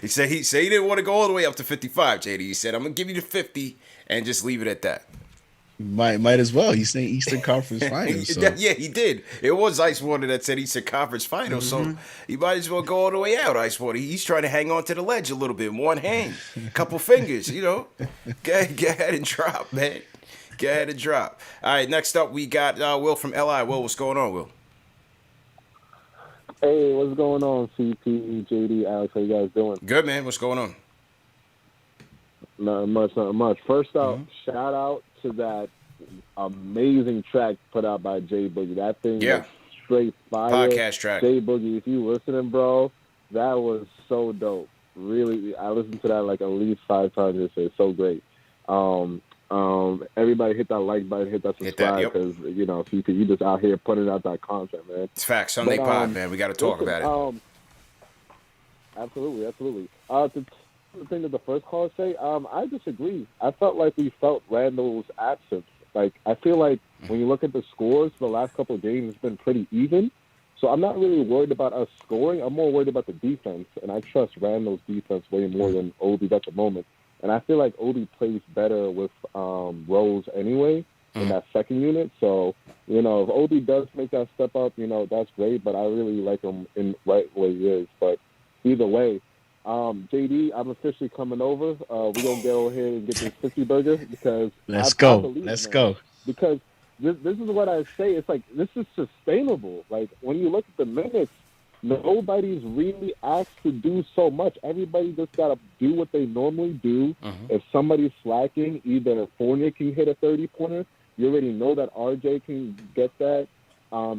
He said he didn't want to go all the way up to 55, JD. He said, I'm gonna give you the 50 and just leave it at that. Might as well. He's saying Eastern Conference Finals. So. Yeah, he did. It was Ice Water that said Eastern Conference Finals, so he might as well go all the way out, Ice Water. He's trying to hang on to the ledge a little bit. One hand, couple fingers, Go ahead and drop, man. Go ahead and drop. All right, next up we got Will from LI. Will, what's going on, Will? Hey, what's going on, CP, JD, Alex? How you guys doing? Good, man. What's going on? Not much. First off, shout out to that amazing track put out by Jay Boogie. That thing was straight fire. Podcast track. Jay Boogie, if you listening, bro, that was so dope. Really, I listened to that like at least 5 times. It's so great. Everybody hit that like button, hit that subscribe, because CP, you just out here putting out that content, man. It's facts. Sunday pod, man. We got to talk about it. Absolutely. The thing that the first caller say, I disagree. I felt like we felt Randall's absence. Like, I feel like when you look at the scores, the last couple of games, it's been pretty even. So I'm not really worried about us scoring. I'm more worried about the defense, and I trust Randall's defense way more than Obi's at the moment. And I feel like Obi plays better with Rose anyway in that second unit. So, if Obi does make that step up, that's great. But I really like him in right where he is. But either way, JD, I'm officially coming over. We're going to go ahead and get this 50 burger because Let's I go. believe, Let's man, go. Because this is what I say. It's like, this is sustainable. Like, when you look at the minutes, nobody's really asked to do so much. Everybody just got to do what they normally do. If somebody's slacking, either Fournier can hit a 30-pointer. You already know that RJ can get that.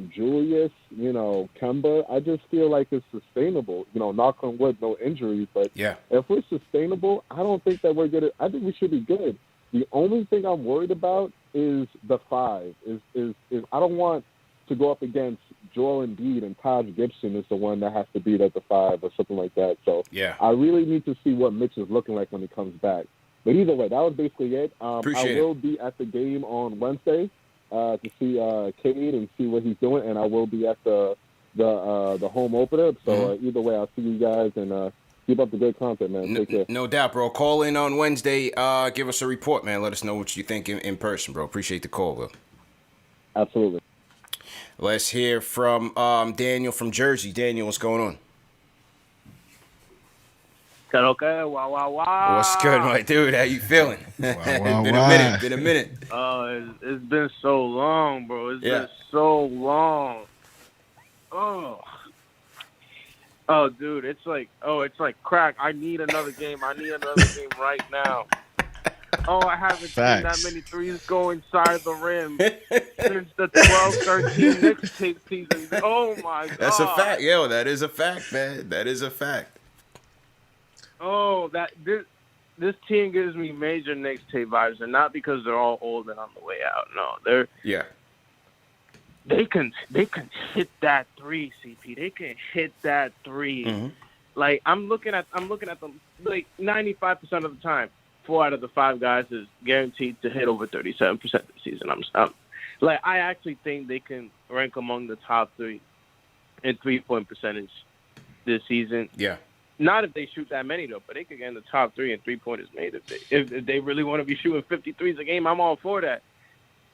Julius, Kemba, I just feel like it's sustainable. Knock on wood, no injuries. But if we're sustainable, I don't think that we're good. I think we should be good. The only thing I'm worried about is the 5. Is I don't want to go up against Joel Embiid and Taj Gibson is the one that has to beat at the 5 or something like that. So I really need to see what Mitch is looking like when he comes back. But either way, that was basically it. I will be at the game on Wednesday. To see Cade and see what he's doing, and I will be at the home opener. So either way, I'll see you guys and keep up the great content, man. Take care. No doubt, bro. Call in on Wednesday. Give us a report, man. Let us know what you think in person, bro. Appreciate the call, Will. Absolutely. Let's hear from Daniel from Jersey. Daniel, what's going on? Okay, wow. What's good, my dude? How you feeling? Been a minute. Oh, it's been so long, bro. It's been so long. Oh, dude, it's like crack. I need another game. Right now. Oh, I haven't seen that many threes go inside the rim since the 12-13 Knicks tape season. Oh my God. That's a fact, yo. That is a fact, man. That is a fact. Oh, this team gives me major Knicks tape vibes, and not because they're all old and on the way out. No, they can hit that three, CP. They can hit that 3. Mm-hmm. Like I'm looking at them like 95% of the time. 4 out of the 5 guys is guaranteed to hit over 37% this season. I actually think they can rank among the top 3 in 3-point percentage this season. Yeah. Not if they shoot that many though, but they could get in the top 3 in 3-pointers made. If they really want to be shooting 53s a game, I'm all for that.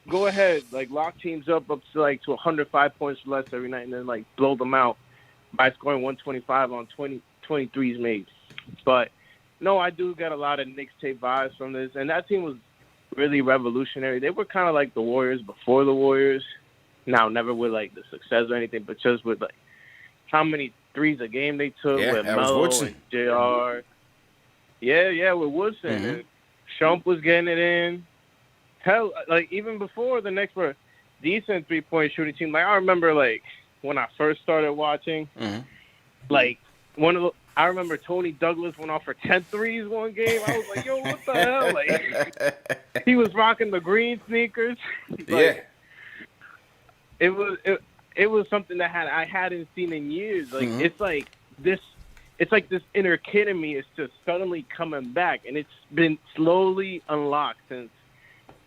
Go ahead, like lock teams up to 105 points or less every night, and then like blow them out by scoring 125 on 23s made. But no, I do get a lot of Knicks tape vibes from this, and that team was really revolutionary. They were kind of like the Warriors before the Warriors. Now, never with like the success or anything, but just with like how many threes a game they took with Melo and JR. Yeah, with Woodson. Mm-hmm. And Shump was getting it in. Hell, like even before the Knicks were decent 3-point shooting team. Like I remember, like when I first started watching, like I remember Tony Douglas went off for 10 threes one game. I was like, yo, what the hell? Like he was rocking the green sneakers. Like, it was something that I hadn't seen in years. Like it's like this inner kid in me is just suddenly coming back, and it's been slowly unlocked since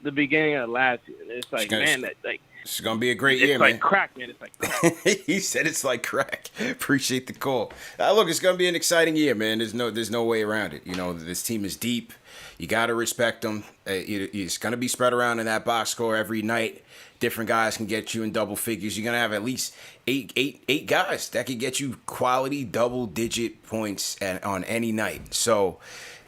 the beginning of last year. It's like, it's gonna be a great year, man. It's like crack, man. It's like crack. He said it's like crack. Appreciate the call. Look, it's gonna be an exciting year, man. There's no way around it. You know, this team is deep. You gotta respect them. It's gonna be spread around in that box score every night. Different guys can get you in double figures. You're gonna have at least eight guys that can get you quality double-digit points on any night. So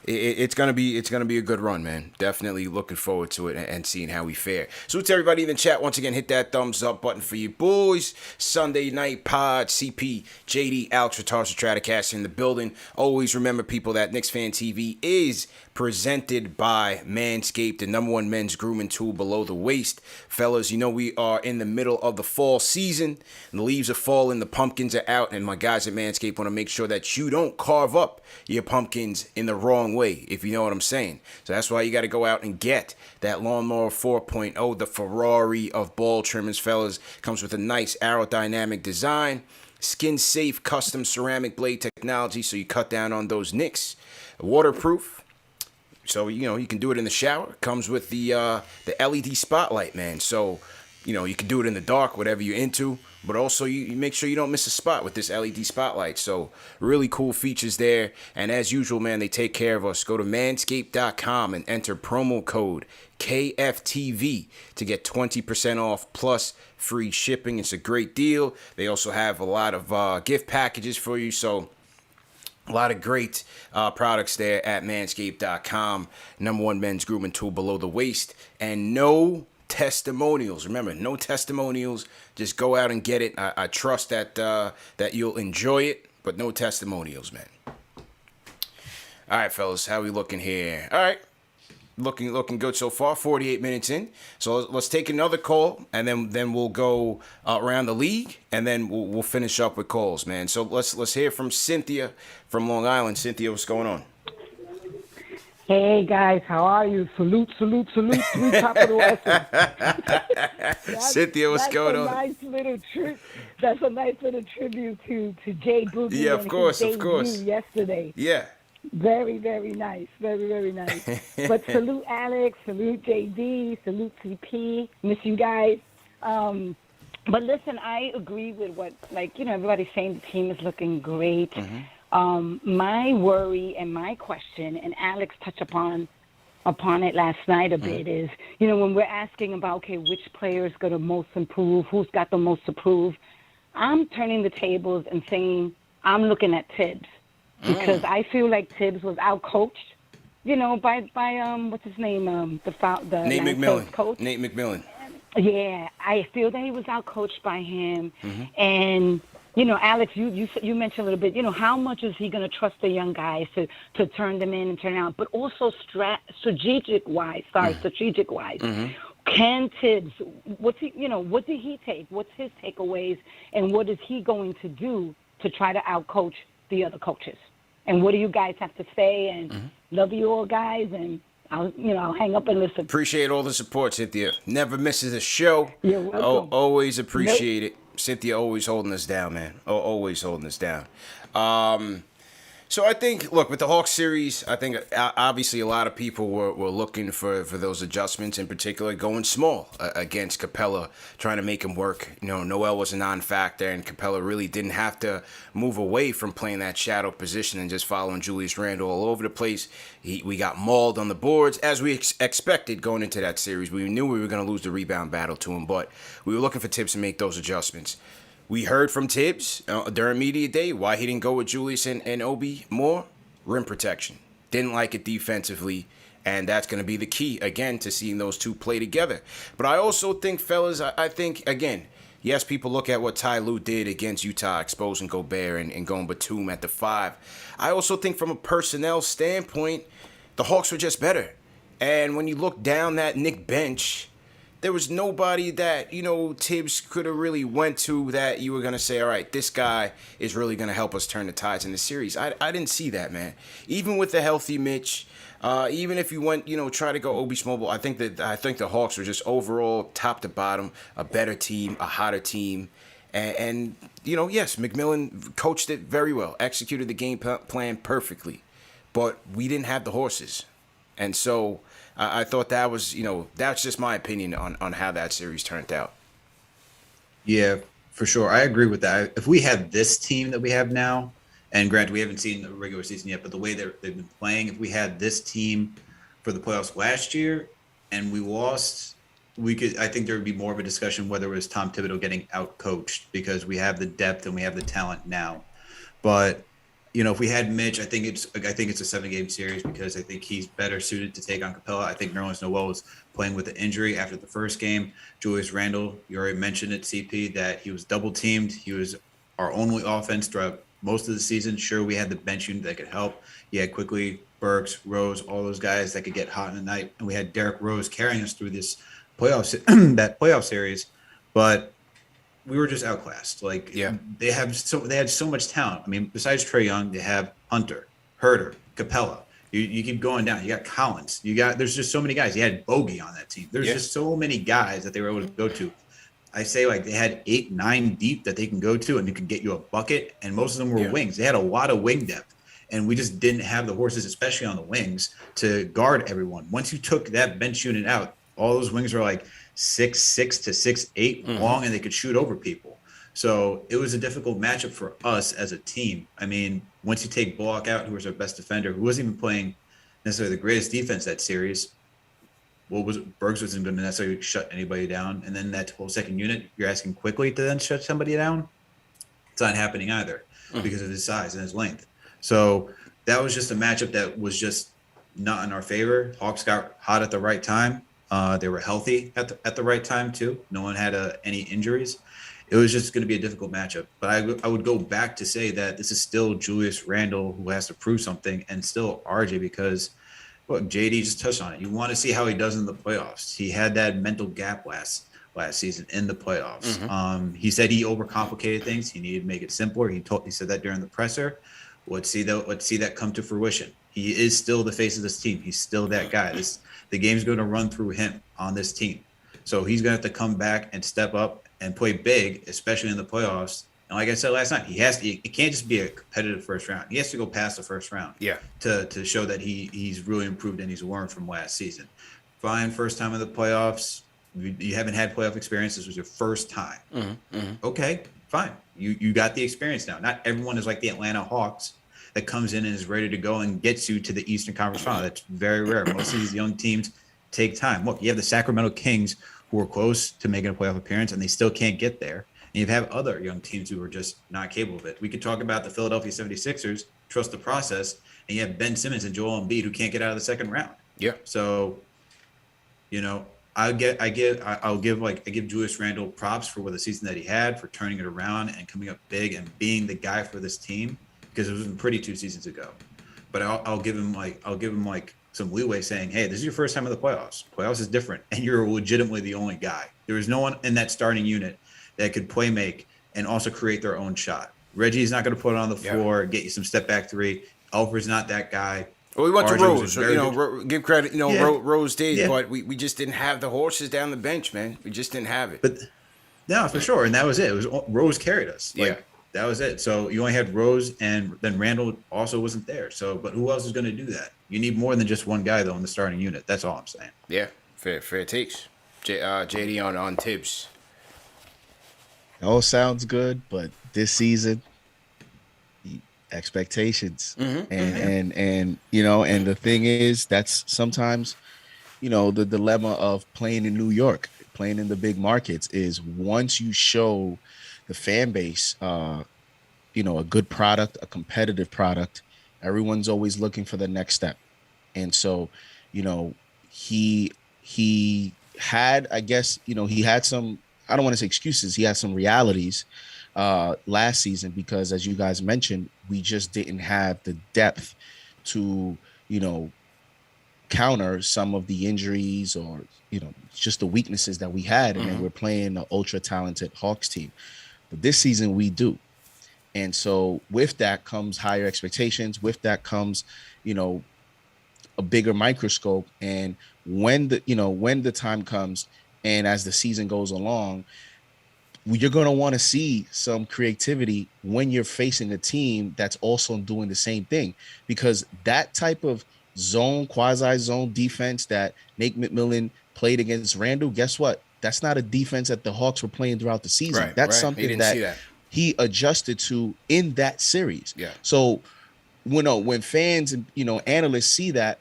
it's gonna be a good run, man. Definitely looking forward to it and seeing how we fare. So to everybody in the chat, once again, hit that thumbs up button for you boys. Sunday night pod, CP, JD, Alex Ratarsa, Stratocaster in the building. Always remember, people, that KnicksFanTV is presented by Manscaped, the #1 men's grooming tool below the waist. Fellas, you know we are in the middle of the fall season. The leaves are falling, the pumpkins are out, and my guys at Manscaped want to make sure that you don't carve up your pumpkins in the wrong way, if you know what I'm saying. So that's why you got to go out and get that Lawnmower 4.0, the Ferrari of ball trimmers, fellas. Comes with a nice aerodynamic design, skin-safe custom ceramic blade technology, so you cut down on those nicks. Waterproof, so you can do it in the shower. Comes with the LED spotlight, man. So you can do it in the dark, whatever you're into. But also, you make sure you don't miss a spot with this LED spotlight. So, really cool features there. And as usual, man, they take care of us. Go to manscaped.com and enter promo code KFTV to get 20% off plus free shipping. It's a great deal. They also have a lot of gift packages for you. So, a lot of great products there at manscaped.com. #1 men's grooming tool below the waist. And no testimonials. Remember, no testimonials. Just go out and get it. I trust that you'll enjoy it, but no testimonials, man. All right, fellas, how we looking here? All right, looking good so far. 48 minutes in. So let's take another call, and then we'll go around the league, and then we'll finish up with calls, man. So let's hear from Cynthia from Long Island. Cynthia, what's going on? Hey guys, how are you? Salute, 3 capital S's. Cynthia, what's going on? That's a nice little tribute to Jay Boogie. Yeah, of course. Yesterday. Yeah. Very, very nice. Very, very nice. But salute Alex, salute JD, salute CP. Miss you guys. But listen, I agree with what everybody's saying. The team is looking great. Mm-hmm. My worry and my question, and Alex touched upon it last night a bit, is, when we're asking about, okay, which players got the most improve, who's got the most to prove, I'm turning the tables and saying I'm looking at Tibbs, because I feel like Tibbs was outcoached, by what's his name, the Nate McMillan. Coach. Nate McMillan. Yeah, I feel that he was outcoached by him, and Alex, you mentioned a little bit, how much is he going to trust the young guys to turn them in and turn out, but also strategic-wise, can Tibbs, what did he take? What's his takeaways, and what is he going to do to try to outcoach the other coaches? And what do you guys have to say? And love you all, guys, and I'll hang up and listen. Appreciate all the support, Cynthia. Never misses a show. You're welcome. Always appreciate it. Cynthia always holding us down, man. Always holding us down. So I think, look, with the Hawks series, I think obviously a lot of people were looking for those adjustments, in particular going small against Capella, trying to make him work. Noel was a non-factor, and Capella really didn't have to move away from playing that shadow position and just following Julius Randle all over the place. We got mauled on the boards, as we expected going into that series. We knew we were going to lose the rebound battle to him, but we were looking for Tibbs to make those adjustments. We heard from Tibbs during media day why he didn't go with Julius and Obi more. Rim protection. Didn't like it defensively, and that's going to be the key, again, to seeing those two play together. But I also think, fellas, I think, again, yes, people look at what Ty Lue did against Utah, exposing Gobert and going Batum at the 5. I also think from a personnel standpoint, the Hawks were just better. And when you look down that Knick bench, there was nobody that, Tibbs could have really went to that you were going to say, all right, this guy is really going to help us turn the tides in the series. I didn't see that, man. Even with the healthy Mitch, even if you went, try to go Obi Smobile, I think the Hawks were just overall, top to bottom, a better team, a hotter team. And yes, McMillan coached it very well, executed the game plan perfectly. But we didn't have the horses. And so I thought that was, that's just my opinion on how that series turned out. Yeah, for sure. I agree with that. If we had this team that we have now, and granted, we haven't seen the regular season yet, but the way they've been playing, if we had this team for the playoffs last year and we lost, I think there would be more of a discussion whether it was Tom Thibodeau getting out-coached, because we have the depth and we have the talent now. But if we had Mitch, I think it's a 7-game series, because I think he's better suited to take on Capella. I think Nerlens Noel was playing with an injury after the first game. Julius Randle, you already mentioned it, CP, that he was double teamed. He was our only offense throughout most of the season. Sure, we had the bench unit that could help. You had Quickly, Burks, Rose, all those guys that could get hot in the night. And we had Derrick Rose carrying us through this playoff series. But we were just outclassed. They had so much talent. I mean, besides Trae Young, they have Hunter, Herter, Capella. You keep going down. You got Collins. There's just so many guys. You had Bogey on that team. There's just so many guys that they were able to go to. I say they had 8, 9 deep that they can go to, and you can get you a bucket. And most of them were wings. They had a lot of wing depth, and we just didn't have the horses, especially on the wings, to guard everyone. Once you took that bench unit out, all those wings are 6'6" to 6'8" long, and they could shoot over people. So it was a difficult matchup for us as a team. I mean, once you take Bullock out, who was our best defender, who wasn't even playing necessarily the greatest defense that series, Bergs wasn't going to necessarily shut anybody down. And then that whole second unit, you're asking Quickly to then shut somebody down? It's not happening either because of his size and his length. So that was just a matchup that was just not in our favor. Hawks got hot at the right time. They were healthy at the right time too. No one had any injuries. It was just going to be a difficult matchup. But I would go back to say that this is still Julius Randle who has to prove something, and still RJ, because look, JD just touched on it. You want to see how he does in the playoffs. He had that mental gap last season in the playoffs. He said he overcomplicated things. He needed to make it simpler. He said that during the presser. Let's see that come to fruition. He is still the face of this team. He's still that guy. The game's going to run through him on this team. So he's going to have to come back and step up and play big, especially in the playoffs. And like I said last night, it can't just be a competitive first round. He has to go past the first round to show that he's really improved and he's learned from last season. Fine, first time in the playoffs. You haven't had playoff experience. This was your first time. Okay, fine. You got the experience now. Not everyone is like the Atlanta Hawks that comes in and is ready to go and gets you to the Eastern Conference Final. That's very rare. Most of these young teams take time. Look, you have the Sacramento Kings who are close to making a playoff appearance, and they still can't get there. And you have other young teams who are just not capable of it. We could talk about the Philadelphia 76ers, trust the process, and you have Ben Simmons and Joel Embiid who can't get out of the second round. Yeah. So, I give Julius Randle props for the season that he had, for turning it around and coming up big and being the guy for this team, because it was pretty 2 seasons ago. But I'll give him some leeway, saying, hey, this is your first time in the playoffs. Playoffs is different, and you're legitimately the only guy. There was no one in that starting unit that could play make and also create their own shot. Reggie's not going to put it on the floor, get you some step back three. Alfred's not that guy. Well, we went to RJ was Rose, a very good- give credit, Yeah. Rose did, Yeah. but we just didn't have the horses down the bench, man. We just didn't have it. But no, for sure, and that was it. It was Rose carried us. Like, Yeah. that was it. So you only had Rose, and then Randall also wasn't there. So, but who else is going to do that? You need more than just one guy though in the starting unit. That's all I'm saying. Yeah, fair takes. JD on Tibbs. It all sounds good, but this season, expectations, and and the thing is, that's sometimes, the dilemma of playing in New York, playing in the big markets, is once you show the fan base, a good product, a competitive product, everyone's always looking for the next step. And so, he had, I guess, he had some, I don't want to say excuses, he had some realities last season, because as you guys mentioned, we just didn't have the depth to, counter some of the injuries or, just the weaknesses that we had. And then we're playing an ultra talented Hawks team. But this season we do. And so with that comes higher expectations. With that comes, a bigger microscope. And when the time comes and as the season goes along, you're going to want to see some creativity when you're facing a team that's also doing the same thing, because that type of quasi-zone defense that Nate McMillan played against Randall, guess what? That's not a defense that the Hawks were playing throughout the season. Right, that's right. something that he adjusted to in that series. Yeah. So, when fans and, analysts see that,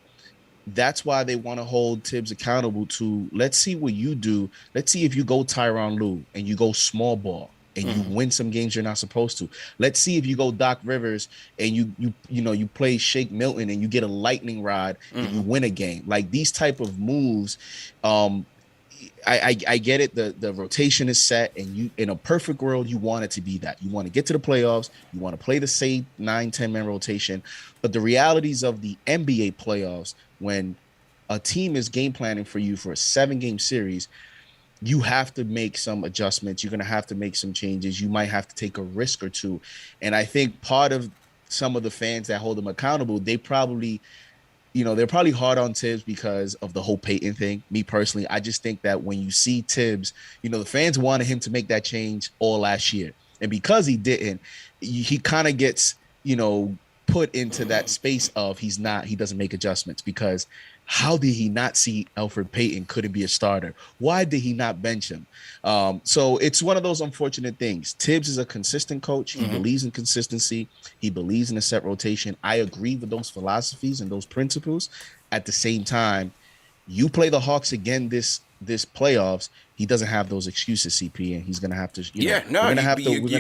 that's why they want to hold Tibbs accountable to, let's see what you do. Let's see if you go Tyronn Lue and you go small ball and you win some games you're not supposed to. Let's see if you go Doc Rivers and you play Shake Milton and you get a lightning rod and you win a game. Like these type of moves, I get it. The rotation is set, and you, in a perfect world, you want it to be that. You want to get to the playoffs. You want to play the same 9-10 man rotation. But the realities of the NBA playoffs, when a team is game planning for you for a 7-game series, you have to make some adjustments. You're going to have to make some changes. You might have to take a risk or two. And I think part of some of the fans that hold them accountable, they're probably hard on Tibbs because of the whole Peyton thing. Me personally, I just think that when you see Tibbs, the fans wanted him to make that change all last year. And because he didn't, he kind of gets, put into that space of he doesn't make adjustments, because how did he not see Elfrid Payton couldn't be a starter? Why did he not bench him? So it's one of those unfortunate things. Tibbs is a consistent coach. He believes in consistency. He believes in a set rotation. I agree with those philosophies and those principles. At the same time, you play the Hawks again this playoffs, he doesn't have those excuses, CP, and he's gonna have to. We're gonna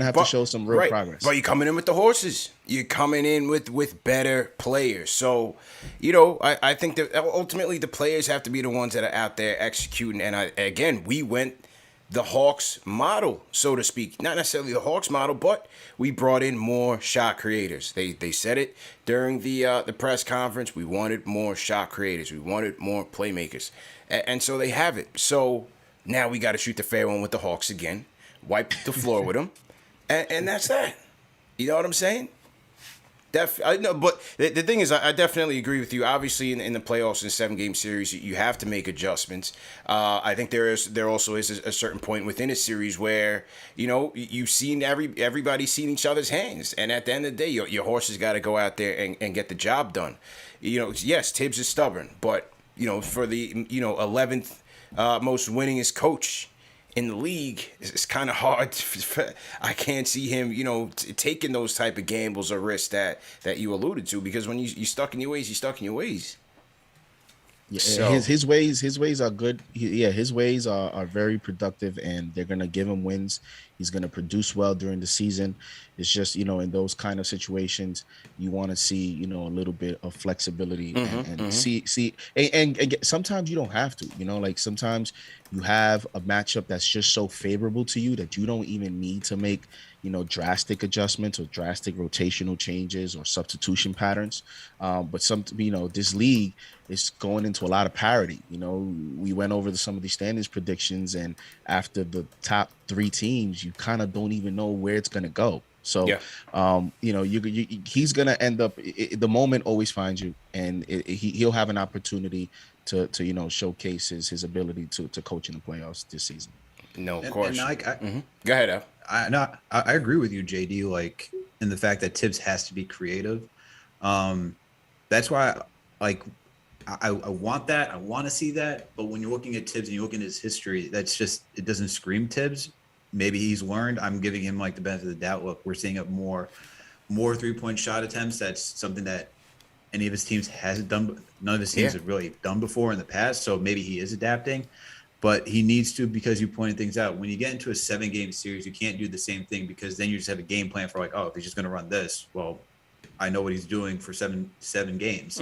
have to show some real progress. But you're coming in with the horses. You're coming in with better players. So, I think that ultimately the players have to be the ones that are out there executing. And we went the Hawks model, so to speak. Not necessarily the Hawks model, but we brought in more shot creators. They said it during the press conference. We wanted more shot creators. We wanted more playmakers. And so they have it. So now we got to shoot the fair one with the Hawks again. Wipe the floor with them. And that's that. You know what I'm saying? I know, but the thing is, I definitely agree with you. Obviously, in the playoffs in 7-game series, you have to make adjustments. I think there also is a certain point within a series where you've seen everybody's seen each other's hands, and at the end of the day, your horses got to go out there and get the job done. Yes, Tibbs is stubborn, but for the 11th most winningest coach in the league, it's kind of hard. I can't see him, taking those type of gambles or risks that you alluded to, because when you're stuck in your ways, you're stuck in your ways. Yeah, so his ways are good. His ways are very productive, and they're gonna give him wins. He's gonna produce well during the season. It's just in those kind of situations, you want to see a little bit of flexibility and see and sometimes you don't have to. Like sometimes you have a matchup that's just so favorable to you that you don't even need to make drastic adjustments or drastic rotational changes or substitution patterns. But this league is going into a lot of parity. We went over some of these standings predictions, and after the top 3 teams, you kind of don't even know where it's going to go. So, he's gonna end up. The moment always finds you, and he'll have an opportunity to showcase his ability to coach in the playoffs this season. No question. And Go ahead, Al. I agree with you, JD. Like in the fact that Tibbs has to be creative. That's why, like, I want that. I want to see that. But when you're looking at Tibbs and you look at his history, that's just, it doesn't scream Tibbs. Maybe he's learned. I'm giving him like the benefit of the doubt. Look, we're seeing up more 3-point shot attempts. That's something that any of his teams hasn't done. None of his teams have really done before in the past. So maybe he is adapting. But he needs to, because you pointed things out. When you get into a 7-game series, you can't do the same thing, because then you just have a game plan for like, oh, if he's just going to run this, well, I know what he's doing for seven games.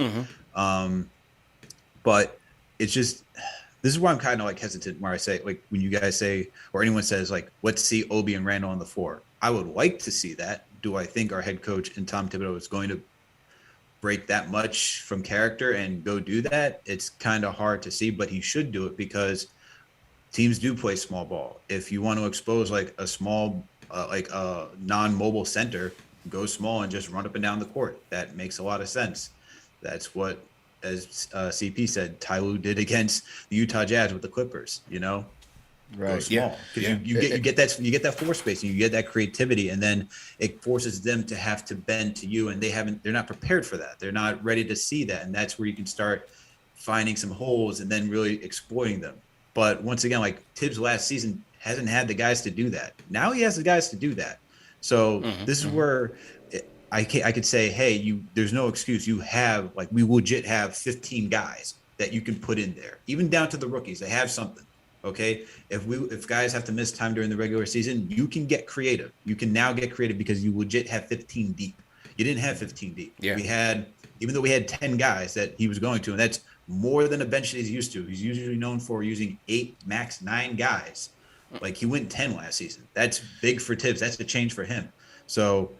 But it's just, this is why I'm kind of like hesitant where I say, like, when you guys say, or anyone says, like, let's see Obi and Randall on the floor. I would like to see that. Do I think our head coach and Tom Thibodeau is going to break that much from character and go do that? It's kind of hard to see, but he should do it, because teams do play small ball. If you want to expose like a small, like a non-mobile center, go small and just run up and down the court. That makes a lot of sense. That's what, as CP said, Ty Lue did against the Utah Jazz with the Clippers. Right? Go small, because you get that floor space, and you get that creativity, and then it forces them to have to bend to you, and they're not prepared for that. They're not ready to see that, and that's where you can start finding some holes and then really exploiting them. But once again, like Tibbs last season hasn't had the guys to do that. Now he has the guys to do that. So this is where I could say, hey, there's no excuse. You have, like, we legit have 15 guys that you can put in there, even down to the rookies. They have something. Okay, if guys have to miss time during the regular season, you can get creative. You can now get creative, because you legit have 15 deep. You didn't have 15 deep. Yeah. Even though we had 10 guys that he was going to, and that's more than a bench that he's used to. He's usually known for using 8, max 9 guys. Like, he went 10 last season. That's big for Tibbs. That's a change for him. So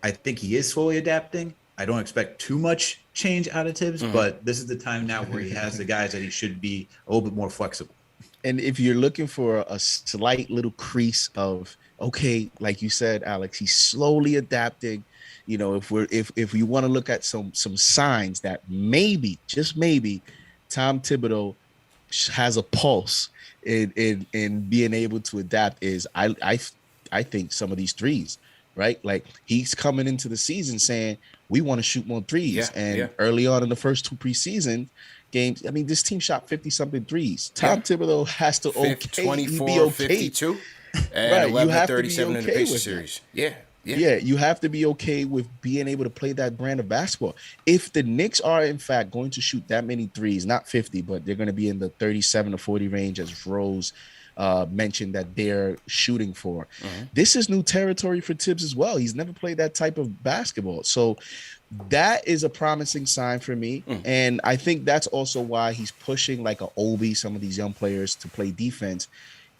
I think he is slowly adapting. I don't expect too much change out of Tibbs, but this is the time now where he has the guys that he should be a little bit more flexible. And if you're looking for a slight little crease of, okay, like you said, Alex, he's slowly adapting. If we want to look at some signs that maybe, just maybe, Tom Thibodeau has a pulse in being able to adapt, is I think some of these threes, right? Like, he's coming into the season saying we want to shoot more threes, early on in the first 2 preseason games, I mean, this team shot 50-something threes. Tom Thibodeau has to 24, 52, and 11 37 in the Pacers series. Yeah, you have to be okay with being able to play that brand of basketball. If the Knicks are, in fact, going to shoot that many threes, not 50, but they're going to be in the 37 to 40 range, as Rose mentioned that they're shooting for. This is new territory for Tibbs as well. He's never played that type of basketball. So that is a promising sign for me. And I think that's also why he's pushing like a Obi, some of these young players, to play defense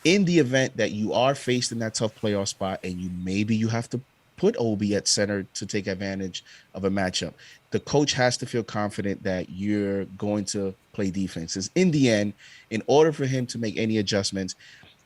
in the event that you are faced in that tough playoff spot, and maybe you have to put Obi at center to take advantage of a matchup. The coach has to feel confident that you're going to play defense. Because in the end, in order for him to make any adjustments,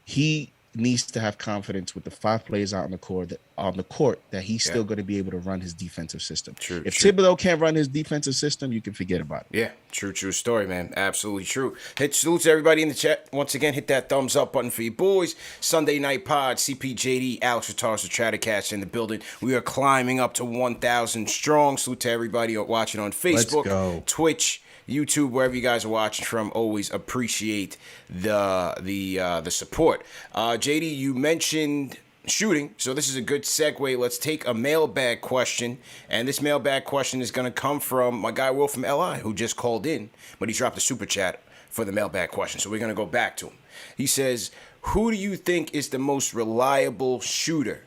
he needs to have confidence with the 5 players out on the court that he's still going to be able to run his defensive system. If Thibodeau can't run his defensive system, you can forget about it. Yeah, true story, man. Absolutely true. Salute to everybody in the chat. Once again, hit that thumbs up button for you boys. Sunday Night Pod, CPJD, Alex Ratarza, Chattercast in the building. We are climbing up to 1,000 strong. Salute to everybody watching on Facebook, Twitch, YouTube, wherever you guys are watching from. Always appreciate the support. JD, you mentioned shooting, so this is a good segue. Let's take a mailbag question, and this mailbag question is going to come from my guy Will from LI, who just called in, but he dropped a super chat for the mailbag question, so we're going to go back to him. He says, who do you think is the most reliable shooter?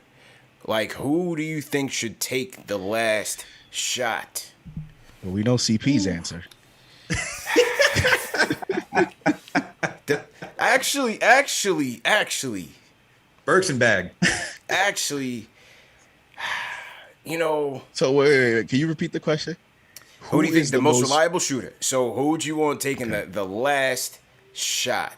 Like, who do you think should take the last shot? Well, we know CP's answer. Actually, Burks and Bag. Actually, So wait, can you repeat the question? Who do you think is the most reliable shooter? So who would you want taking the last shot?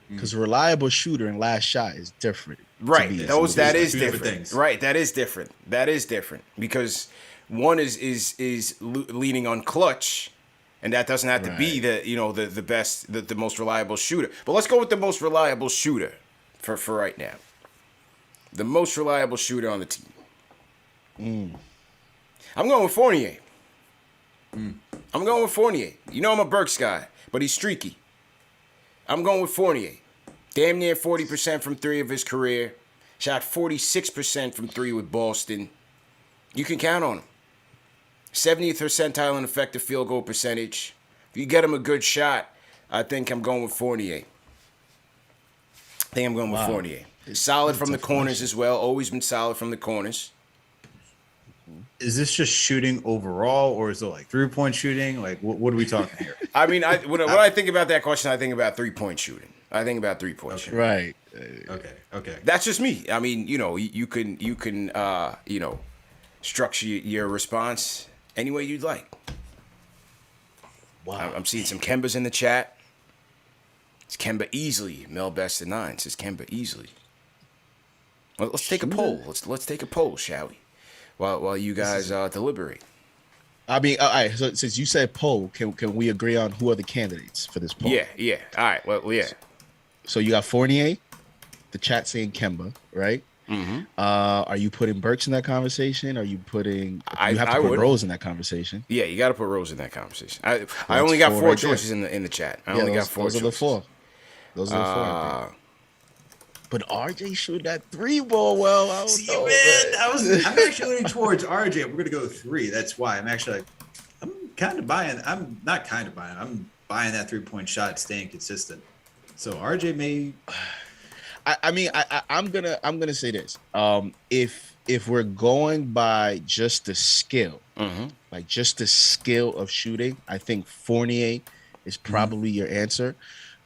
Because reliable shooter and last shot is different. Right. be. That is Two different different. things. Right. That is different. That is different because one is leaning on clutch, and that doesn't have to be the best, the most reliable shooter. But let's go with the most reliable shooter for right now. The most reliable shooter on the team. I'm going with Fournier. I'm going with Fournier. You know I'm a Burks guy, but he's streaky. I'm going with Fournier. Damn near 40% from three of his career. Shot 46% from three with Boston. You can count on him. 70th percentile in effective field goal percentage. If you get him a good shot, I think I'm going with Fournier. Fournier. Solid from the corners as well. Always been solid from the corners. Is this just shooting overall, or is it like 3-point shooting? Like, what are we talking here? I mean, when I think about that question, I think about 3-point shooting. Shooting. Right. Okay. That's just me. I mean, you can structure your response any way you'd like. Wow. I'm seeing some Kembas in the chat. It's Kemba easily. Mel Best of 9 says Kemba easily. Well, let's take a poll. Let's take a poll, shall we? While you guys deliberate. I mean, all right. So since you said poll, can we agree on who are the candidates for this poll? Yeah. All right. Well, yeah. So you got Fournier, the chat saying Kemba, right? Mm-hmm. Are you putting Burks in that conversation? Are you putting? You have to put Rose in that conversation. Yeah, you got to put Rose in that conversation. I only got four choices in the chat. I only got four choices. Those are the four. Those are the four. I think. But RJ shoot that three ball well. I don't know, man. I'm actually leaning towards RJ. We're gonna go 3. That's why I'm actually I'm kind of buying. I'm not kind of buying. I'm buying that 3-point shot, staying consistent. So RJ may. I'm gonna say this. If we're going by just the skill, like just the skill of shooting, I think Fournier is probably your answer.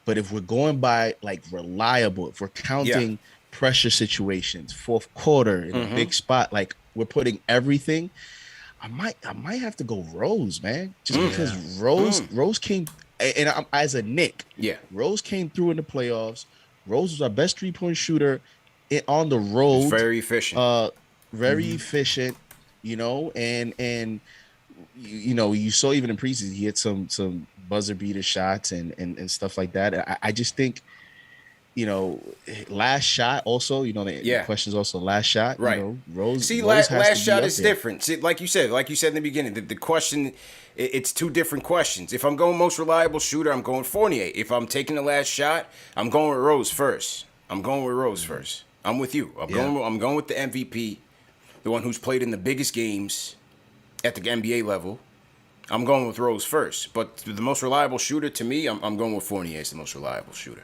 But if we're going by like reliable, if we're counting pressure situations, fourth quarter in a big spot, like we're putting everything, I might have to go Rose, man. Just because Rose came, and I'm, as a Knick, Rose came through in the playoffs. Rose was our best 3-point shooter on the road. He's very efficient. Very efficient, and you saw even in preseason he had some buzzer beater shots and stuff like that. I just think, last shot also, the question's also last shot. Right. Rose. See, Rose last shot is different. See, like you said in the beginning, the question, it's two different questions. If I'm going most reliable shooter, I'm going Fournier. If I'm taking the last shot, I'm going with Rose first. I'm with you. I'm going with the MVP, the one who's played in the biggest games at the NBA level. I'm going with Rose first, but the most reliable shooter to me, I'm going with Fournier as the most reliable shooter.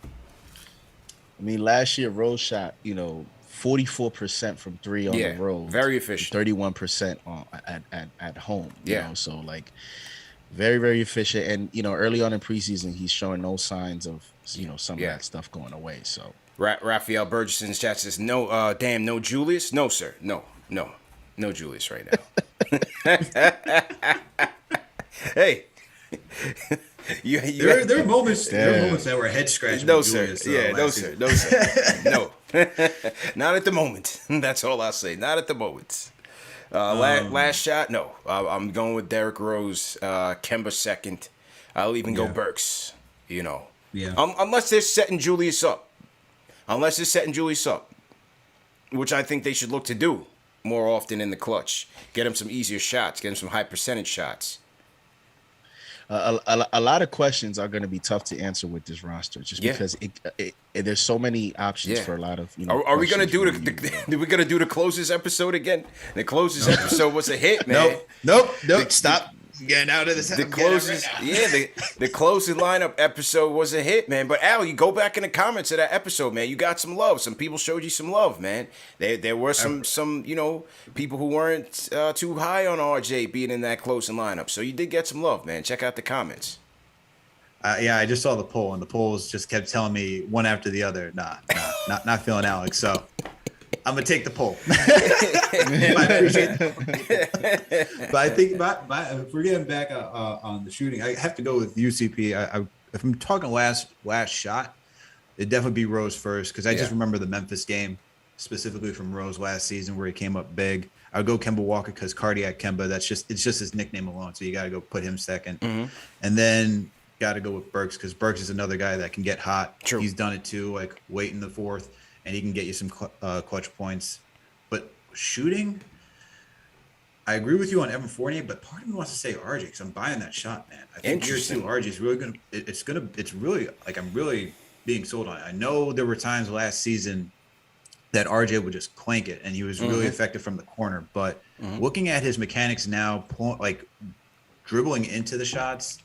I mean, last year Rose shot 44% from three on the road, very efficient. 31% at home. So like very, very efficient. And early on in preseason, he's showing no signs of some of that stuff going away. So Raphael Burgeson's chat says no. No Julius, no sir, no Julius right now. Hey, there are moments that were head scratching. No sir, no sir, no, not at the moment. That's all I'll say. Not at the moment. Last shot, no. I'm going with Derrick Rose. Kemba second. I'll even go Burks. Unless they're setting Julius up. Which I think they should look to do more often in the clutch. Get him some easier shots. Get him some high percentage shots. A lot of questions are going to be tough to answer with this roster, just because there's so many options for a lot of. Are we going to do we're going to do the closers episode again? The closers episode was a hit, man. Nope. Stop. Getting out of this. The closers, the closing lineup episode was a hit, man. But Al, you go back in the comments of that episode, man. You got some love. Some people showed you some love, man. There were some people who weren't too high on RJ being in that closing lineup. So you did get some love, man. Check out the comments. I just saw the poll, and the polls just kept telling me one after the other, not feeling Alex. So I'm gonna take the poll. I appreciate it. But I think if we're getting back on the shooting, I have to go with UCP. If I'm talking last shot, it'd definitely be Rose first because I just Yeah. remember the Memphis game specifically from Rose last season where he came up big. I would go Kemba Walker because cardiac Kemba. It's just his nickname alone, so you got to go put him second, and then got to go with Burks because Burks is another guy that can get hot. True. He's done it too, like late in the fourth, and he can get you some clutch points. But shooting, I agree with you on Evan Fournier, but part of me wants to say RJ because I'm buying that shot, man. I think year two RJ is really it's really like I'm really being sold on it. I know there were times last season that RJ would just clank it and he was really effective from the corner, but looking at his mechanics now, like dribbling into the shots,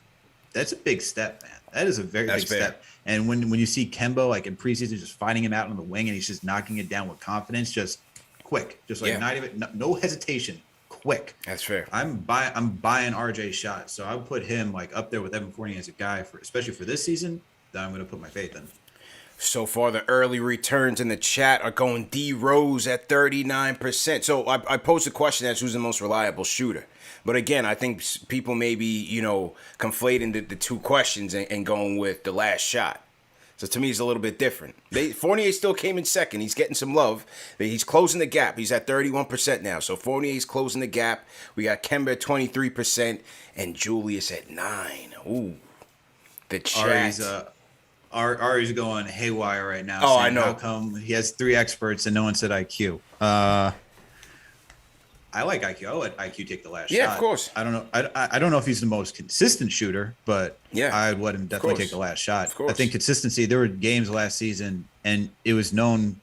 that's a big step, man. That is a very big step. And when you see Kemba like in preseason just finding him out on the wing and he's just knocking it down with confidence, just quick, just like not even no hesitation. Quick. That's fair. I'm buying RJ's shot, so I would put him like up there with Evan Fournier as a guy for, especially for this season, that I'm going to put my faith in. So far, the early returns in the chat are going D Rose at 39%. So I posed a question as who's the most reliable shooter. But again, I think people may be, conflating the two questions and going with the last shot. So to me, it's a little bit different. Fournier still came in second. He's getting some love. He's closing the gap. He's at 31% now. So Fournier's closing the gap. We got Kemba at 23% and Julius at 9%. Ooh, the chat. Ari's going haywire right now. Oh, I know. How come he has 3 experts and no one said IQ? I like IQ. I'll let IQ take the last shot. Yeah, of course. I don't know. I don't know if he's the most consistent shooter, but I'd let him definitely take the last shot. Of course. I think consistency. There were games last season, and it was known,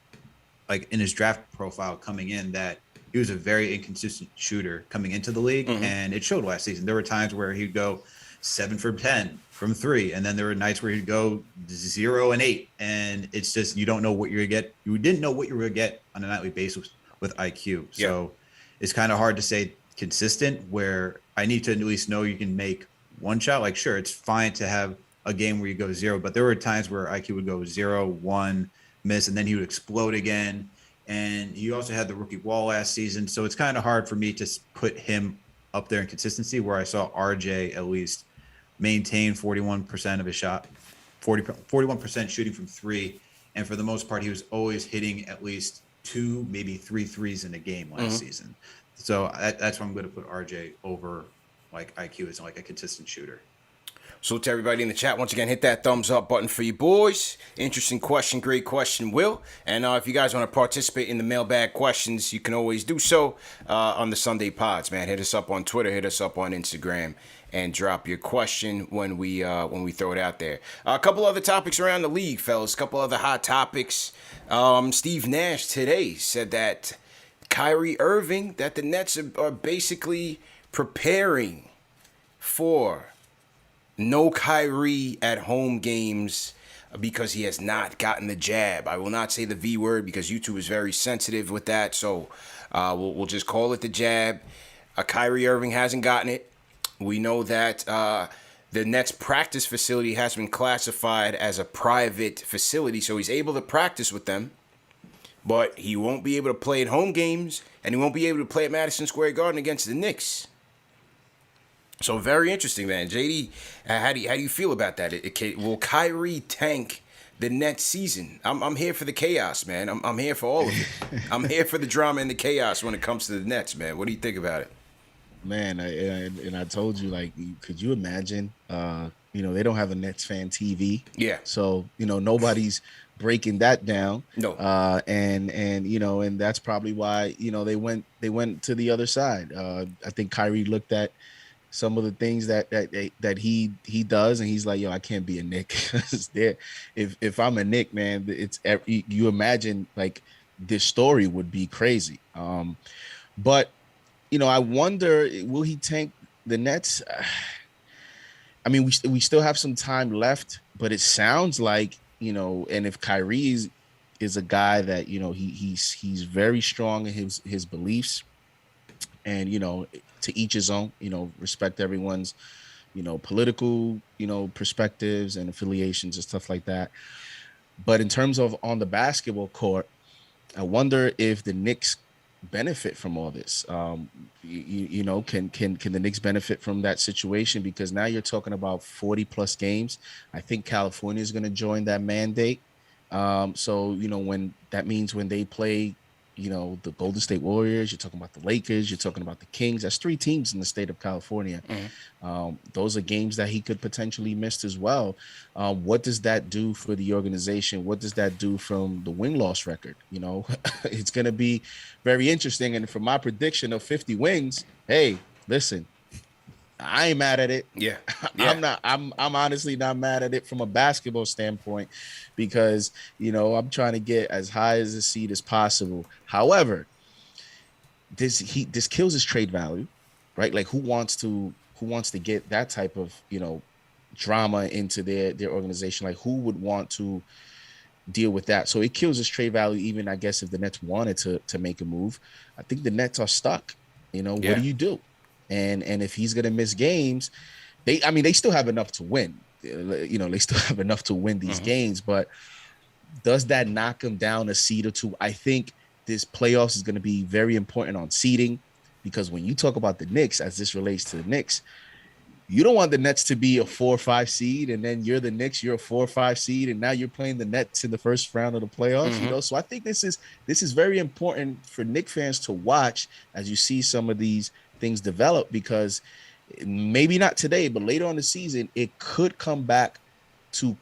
like in his draft profile coming in, that he was a very inconsistent shooter coming into the league, and it showed last season. There were times where he'd go 7 for 10 from 3, and then there were nights where he'd go 0 and 8, and it's just you don't know what you're gonna get. You didn't know what you were gonna get on a nightly basis with IQ. So it's kind of hard to say consistent where I need to at least know you can make one shot. Like, sure, it's fine to have a game where you go 0, but there were times where IQ would go 0, 1, miss, and then he would explode again. And he also had the rookie wall last season. So it's kind of hard for me to put him up there in consistency where I saw RJ at least maintain 41% of his shot, 41% shooting from 3. And for the most part, he was always hitting at least 2, maybe 3 threes in a game last season. So that's why I'm going to put RJ over like IQ as like a consistent shooter. So to everybody in the chat, once again, hit that thumbs up button for you boys. Interesting question, great question, Will. And if you guys want to participate in the mailbag questions, you can always do so on the Sunday pods, man. Hit us up on Twitter, hit us up on Instagram, and drop your question when we throw it out there. A couple other topics around the league, fellas. A couple other hot topics. Steve Nash today said that Kyrie Irving, that the Nets are basically preparing for no Kyrie at home games because he has not gotten the jab. I will not say the V word because YouTube is very sensitive with that. So we'll just call it the jab. Kyrie Irving hasn't gotten it. We know that the Nets practice facility has been classified as a private facility, so he's able to practice with them, but he won't be able to play at home games, and he won't be able to play at Madison Square Garden against the Knicks. So very interesting, man. JD, how do you feel about that? Will Kyrie tank the Nets season? I'm here for the chaos, man. I'm here for all of it. I'm here for the drama and the chaos when it comes to the Nets, man. What do you think about it? Man, I told you, like, could you imagine? They don't have a KnicksFanTV. Yeah. So nobody's breaking that down. No. And that's probably why they went to the other side. I think Kyrie looked at some of the things that he does, and he's like, yo, I can't be a Knick. If I'm a Knick, man, you imagine like this story would be crazy. But I wonder, will he tank the Nets? I mean, we still have some time left, but it sounds like and if Kyrie is a guy that he's very strong in his beliefs, and to each his own, respect everyone's political perspectives and affiliations and stuff like that. But in terms of on the basketball court, I wonder if the Knicks benefit from all this. Can the Knicks benefit from that situation? Because now you're talking about 40 plus games. I think California is going to join that mandate. So, when that means when they play, the Golden State Warriors, you're talking about the Lakers, you're talking about the Kings. That's 3 teams in the state of California. Those are games that he could potentially miss as well. What does that do for the organization? What does that do from the win-loss record? It's going to be very interesting. And for my prediction of 50 wins, hey, listen, I ain't mad at it. Yeah. I'm honestly not mad at it from a basketball standpoint because, I'm trying to get as high as a seed as possible. However, this kills his trade value, right? Like who wants to get that type of, drama into their organization? Like who would want to deal with that? So it kills his trade value, even I guess if the Nets wanted to make a move. I think the Nets are stuck. What do you do? And if he's gonna miss games, they still have enough to win. They still have enough to win these games, but does that knock him down a seed or two? I think this playoffs is going to be very important on seeding, because when you talk about the Knicks, as this relates to the Knicks, you don't want the Nets to be a 4 or 5 seed, and then you're the Knicks, you're a 4 or 5 seed, and now you're playing the Nets in the first round of the playoffs. So I think this is very important for Knicks fans to watch as you see some of these things develop, because maybe not today, but later on the season, it could come back to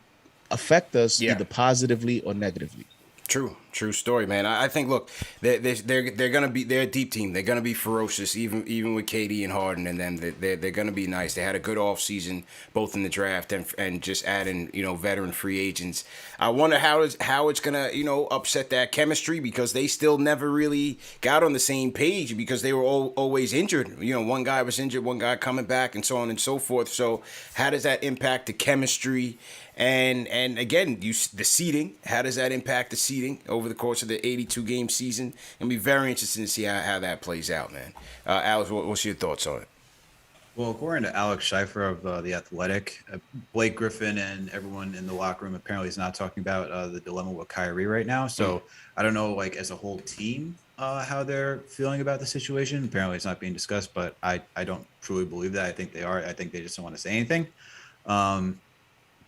affect us either positively or negatively. True story, man. I think, look, they're a deep team. They're gonna be ferocious, even with KD and Harden and them. They're gonna be nice. They had a good offseason, both in the draft and just adding veteran free agents. I wonder how it's gonna upset that chemistry, because they still never really got on the same page because they were always injured. One guy was injured, one guy coming back, and so on and so forth. So how does that impact the chemistry? And again, the seeding, how does that impact the seeding over the course of the 82-game season? It'll be very interesting to see how that plays out, man. Alex, what's your thoughts on it? Well, according to Alex Scheifer of The Athletic, Blake Griffin and everyone in the locker room apparently is not talking about the dilemma with Kyrie right now. So I don't know, as a whole team, how they're feeling about the situation. Apparently it's not being discussed, but I don't truly believe that. I think they are. I think they just don't want to say anything.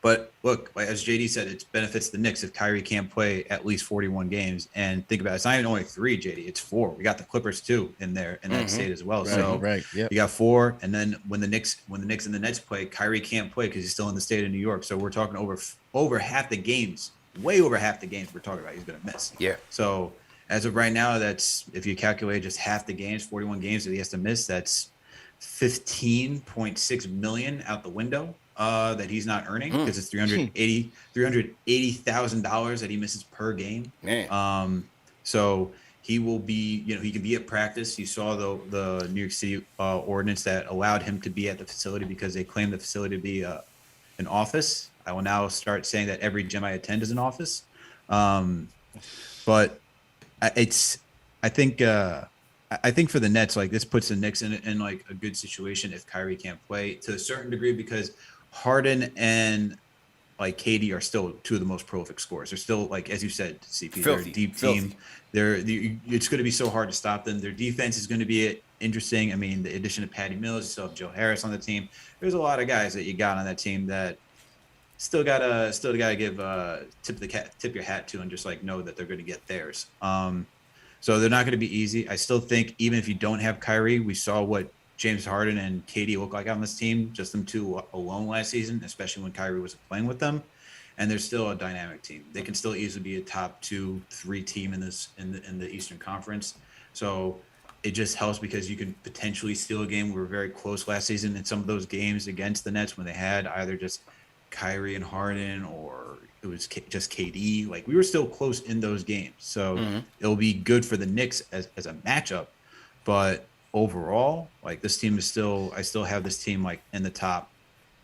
But look, as JD said, it benefits the Knicks if Kyrie can't play at least 41 games. And think about it, it's not even only 3, JD, it's 4. We got the Clippers too in there in that state as well. You got 4, and then when the Knicks and the Nets play, Kyrie can't play because he's still in the state of New York. So we're talking over half the games, way over half the games we're talking about he's going to miss. Yeah. So as of right now, that's, if you calculate just half the games, 41 games that he has to miss, that's $15.6 million out the window. That he's not earning, because it's $380,000 that he misses per game. Man. So he will be, he can be at practice. You saw the New York City ordinance that allowed him to be at the facility because they claim the facility to be an office. I will now start saying that every gym I attend is an office. But I think for the Nets, this puts the Knicks in a good situation if Kyrie can't play to a certain degree, because Harden and KD are still 2 of the most prolific scorers. They're still, as you said, CP, they're a deep team. It's going to be so hard to stop them. Their defense is going to be interesting. I mean, the addition of Patty Mills, you still have Joe Harris on the team. There's a lot of guys that you got on that team that still gotta give tip your hat to, and just know that they're going to get theirs. So they're not going to be easy. I still think even if you don't have Kyrie, we saw what James Harden and KD look like on this team, just them 2 alone last season, especially when Kyrie was playing with them. And they're still a dynamic team. They can still easily be a top 2, 3 team in the Eastern Conference. So it just helps because you can potentially steal a game. We were very close last season in some of those games against the Nets when they had either just Kyrie and Harden, or it was just KD. We were still close in those games. So it'll be good for the Knicks as a matchup. But overall, this team is still, I still have this team in the top,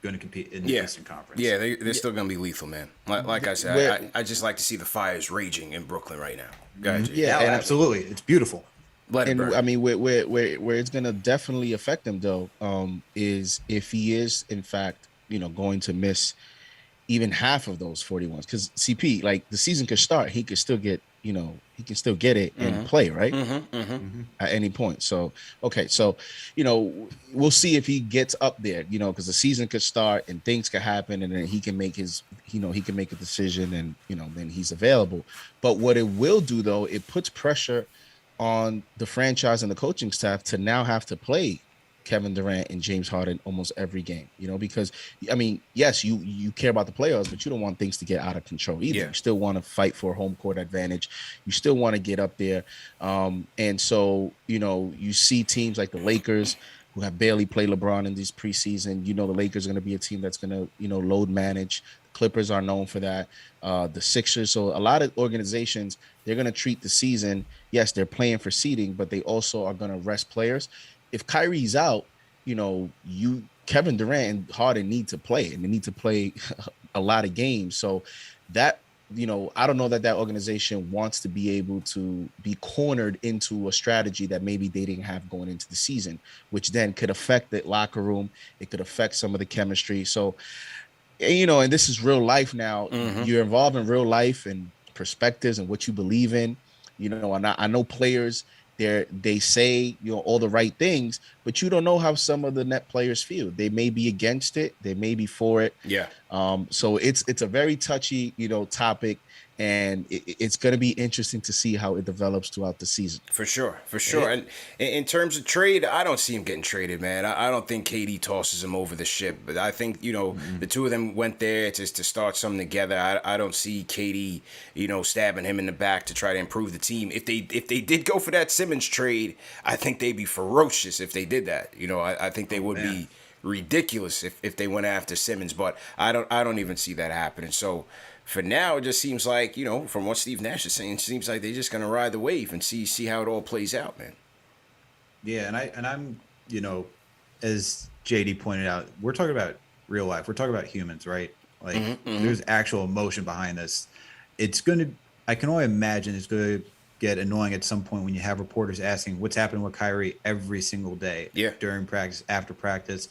going to compete in the Eastern Conference. Yeah, they're still going to be lethal, man. Like I said, I just like to see the fires raging in Brooklyn right now. Go ahead, Jay. Yeah, absolutely. It's beautiful. And I mean, where it's going to definitely affect him, though, is if he is, in fact, going to miss even half of those 41s, because CP, like, the season could start, he could still get, he can still get it and play, right? At any point. So, okay. So, we'll see if he gets up there, because the season could start and things could happen, and then he can make he can make a decision, and, then he's available. But what it will do, though, it puts pressure on the franchise and the coaching staff to now have to play Kevin Durant and James Harden almost every game, because, I mean, yes, you care about the playoffs, but you don't want things to get out of control either. Yeah. You still want to fight for home court advantage. You still want to get up there. And so, you see teams like the Lakers, who have barely played LeBron in this preseason. The Lakers are going to be a team that's going to, load manage. The Clippers are known for that. The Sixers. So a lot of organizations, they're going to treat the season. Yes, they're playing for seeding, but they also are going to rest players. If Kyrie's out, Kevin Durant and Harden need to play, and they need to play a lot of games. So that, I don't know that organization wants to be able to be cornered into a strategy that maybe they didn't have going into the season, which then could affect the locker room. It could affect some of the chemistry. So, and this is real life now. You're involved in real life and perspectives and what you believe in, and I know players, they say, all the right things, but you don't know how some of the net players feel. They may be against it. They may be for it. Yeah. So it's a very touchy, topic, and it's going to be interesting to see how it develops throughout the season. For sure. Yeah. And in terms of trade, I don't see him getting traded, man. I don't think KD tosses him over the ship, but I think, the two of them went there to start something together. I don't see KD, stabbing him in the back to try to improve the team. If they did go for that Simmons trade, I think they'd be ferocious if they did that. I think they would be ridiculous if they went after Simmons, but I don't even see that happening. So for now, it just seems like, from what Steve Nash is saying, it seems like they're just going to ride the wave and see how it all plays out, man. Yeah, and I'm, as JD pointed out, we're talking about real life. We're talking about humans, right? Like, there's actual emotion behind this. I can only imagine it's going to get annoying at some point when you have reporters asking what's happening with Kyrie every single day. Yeah. During practice, after practice.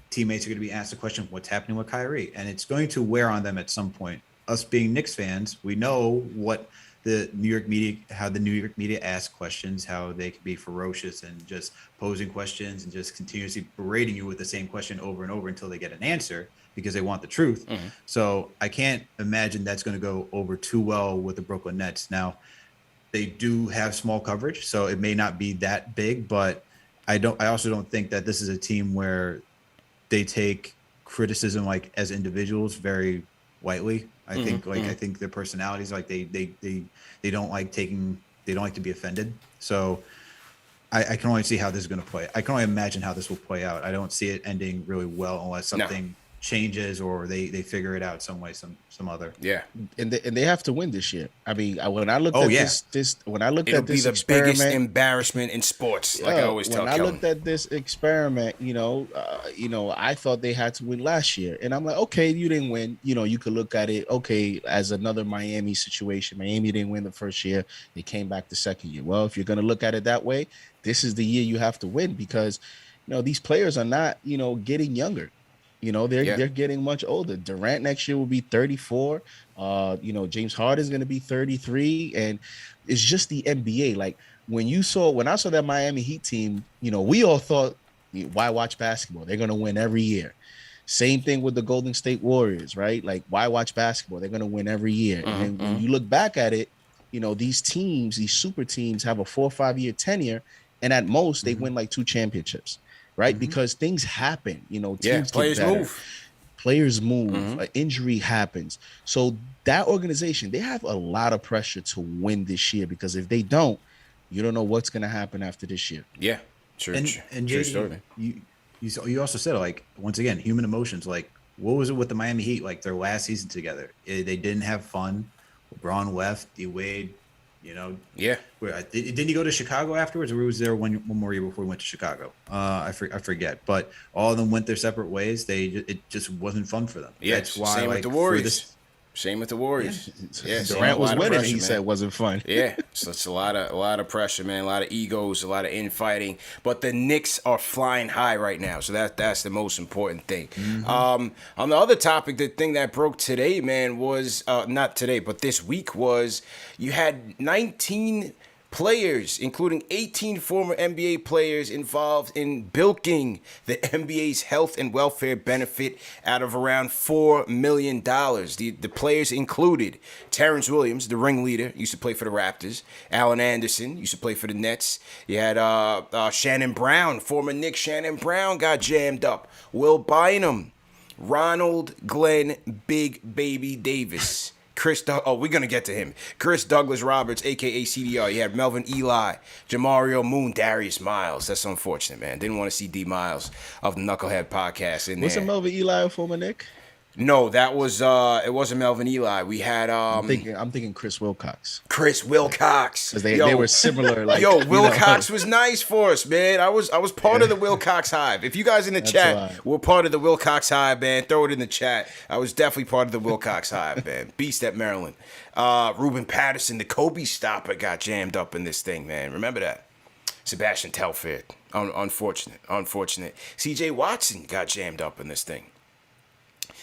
Teammates are going to be asked the question, what's happening with Kyrie? And it's going to wear on them at some point. Us being Knicks fans, we know what how the New York media asks questions, how they can be ferocious and just posing questions and just continuously berating you with the same question over and over until they get an answer because they want the truth. So I can't imagine that's going to go over too well with the Brooklyn Nets. Now, they do have small coverage, so it may not be that big, but I also don't think that this is a team where they take criticism like as individuals very lightly. I think their personalities, like they don't like to be offended. So I can only see how this is going to play. I can only imagine how this will play out. I don't see it ending really well unless something changes or they figure it out some way, some other. Yeah. And they have to win this year. I mean, when I looked at this It'll be the biggest embarrassment in sports, like I always tell Kellen. When I looked at this experiment, I thought they had to win last year. And I'm like, okay, you didn't win. You could look at it, okay, as another Miami situation. Miami didn't win the first year. They came back the second year. Well, if you're going to look at it that way, this is the year you have to win because, these players are not, getting younger. They're getting much older. Durant next year will be 34. James Harden is going to be 33. And it's just the NBA. Like when I saw that Miami Heat team, we all thought, why watch basketball? They're going to win every year. Same thing with the Golden State Warriors, right? Like why watch basketball? They're going to win every year. And then when you look back at it, these teams, these super teams have a 4 or 5 year tenure. And at most they win like 2 championships. Right, because things happen. Teams players move. Injury happens. So that organization, they have a lot of pressure to win this year because if they don't, you don't know what's going to happen after this year. Yeah, true. And Jay, you also said, like, once again, human emotions. Like, what was it with the Miami Heat? Like their last season together, they didn't have fun. LeBron left. D Wade. Yeah. Didn't he go to Chicago afterwards, or was there one more year before he went to Chicago? I forget. But all of them went their separate ways. It just wasn't fun for them. Yeah, that's why. Same with the Warriors. Same with the Warriors. Yeah, Durant was winning. He said it wasn't fun. Yeah, so it's a lot of pressure, man. A lot of egos, a lot of infighting. But the Knicks are flying high right now, so that's the most important thing. On the other topic, the thing that broke today, man, was not today, but this week was you had 19 players, including 18 former NBA players, involved in bilking the NBA's health and welfare benefit out of around $4 million. The players included Terrence Williams, the ringleader, used to play for the Raptors. Allen Anderson, used to play for the Nets. You had Shannon Brown, former Knicks Shannon Brown, got jammed up. Will Bynum, Ronald Glenn Big Baby Davis. We're going to get to him. Chris Douglas Roberts, a.k.a. CDR. You had Melvin Ely, Jamario Moon, Darius Miles. That's unfortunate, man. Didn't want to see D. Miles of the Knucklehead podcast in there. Wasn't Melvin Ely a former Knick? No, that was it wasn't Melvin Ely. We had I'm thinking Chris Wilcox. Chris Wilcox. Because they were similar. Like, Wilcox was nice for us, man. I was part of the Wilcox Hive. If you guys in the chat were part of the Wilcox Hive, man, throw it in the chat. I was definitely part of the Wilcox Hive, man. Beast at Maryland. Ruben Patterson, the Kobe stopper, got jammed up in this thing, man. Remember that? Sebastian Telfair. Unfortunate. CJ Watson got jammed up in this thing.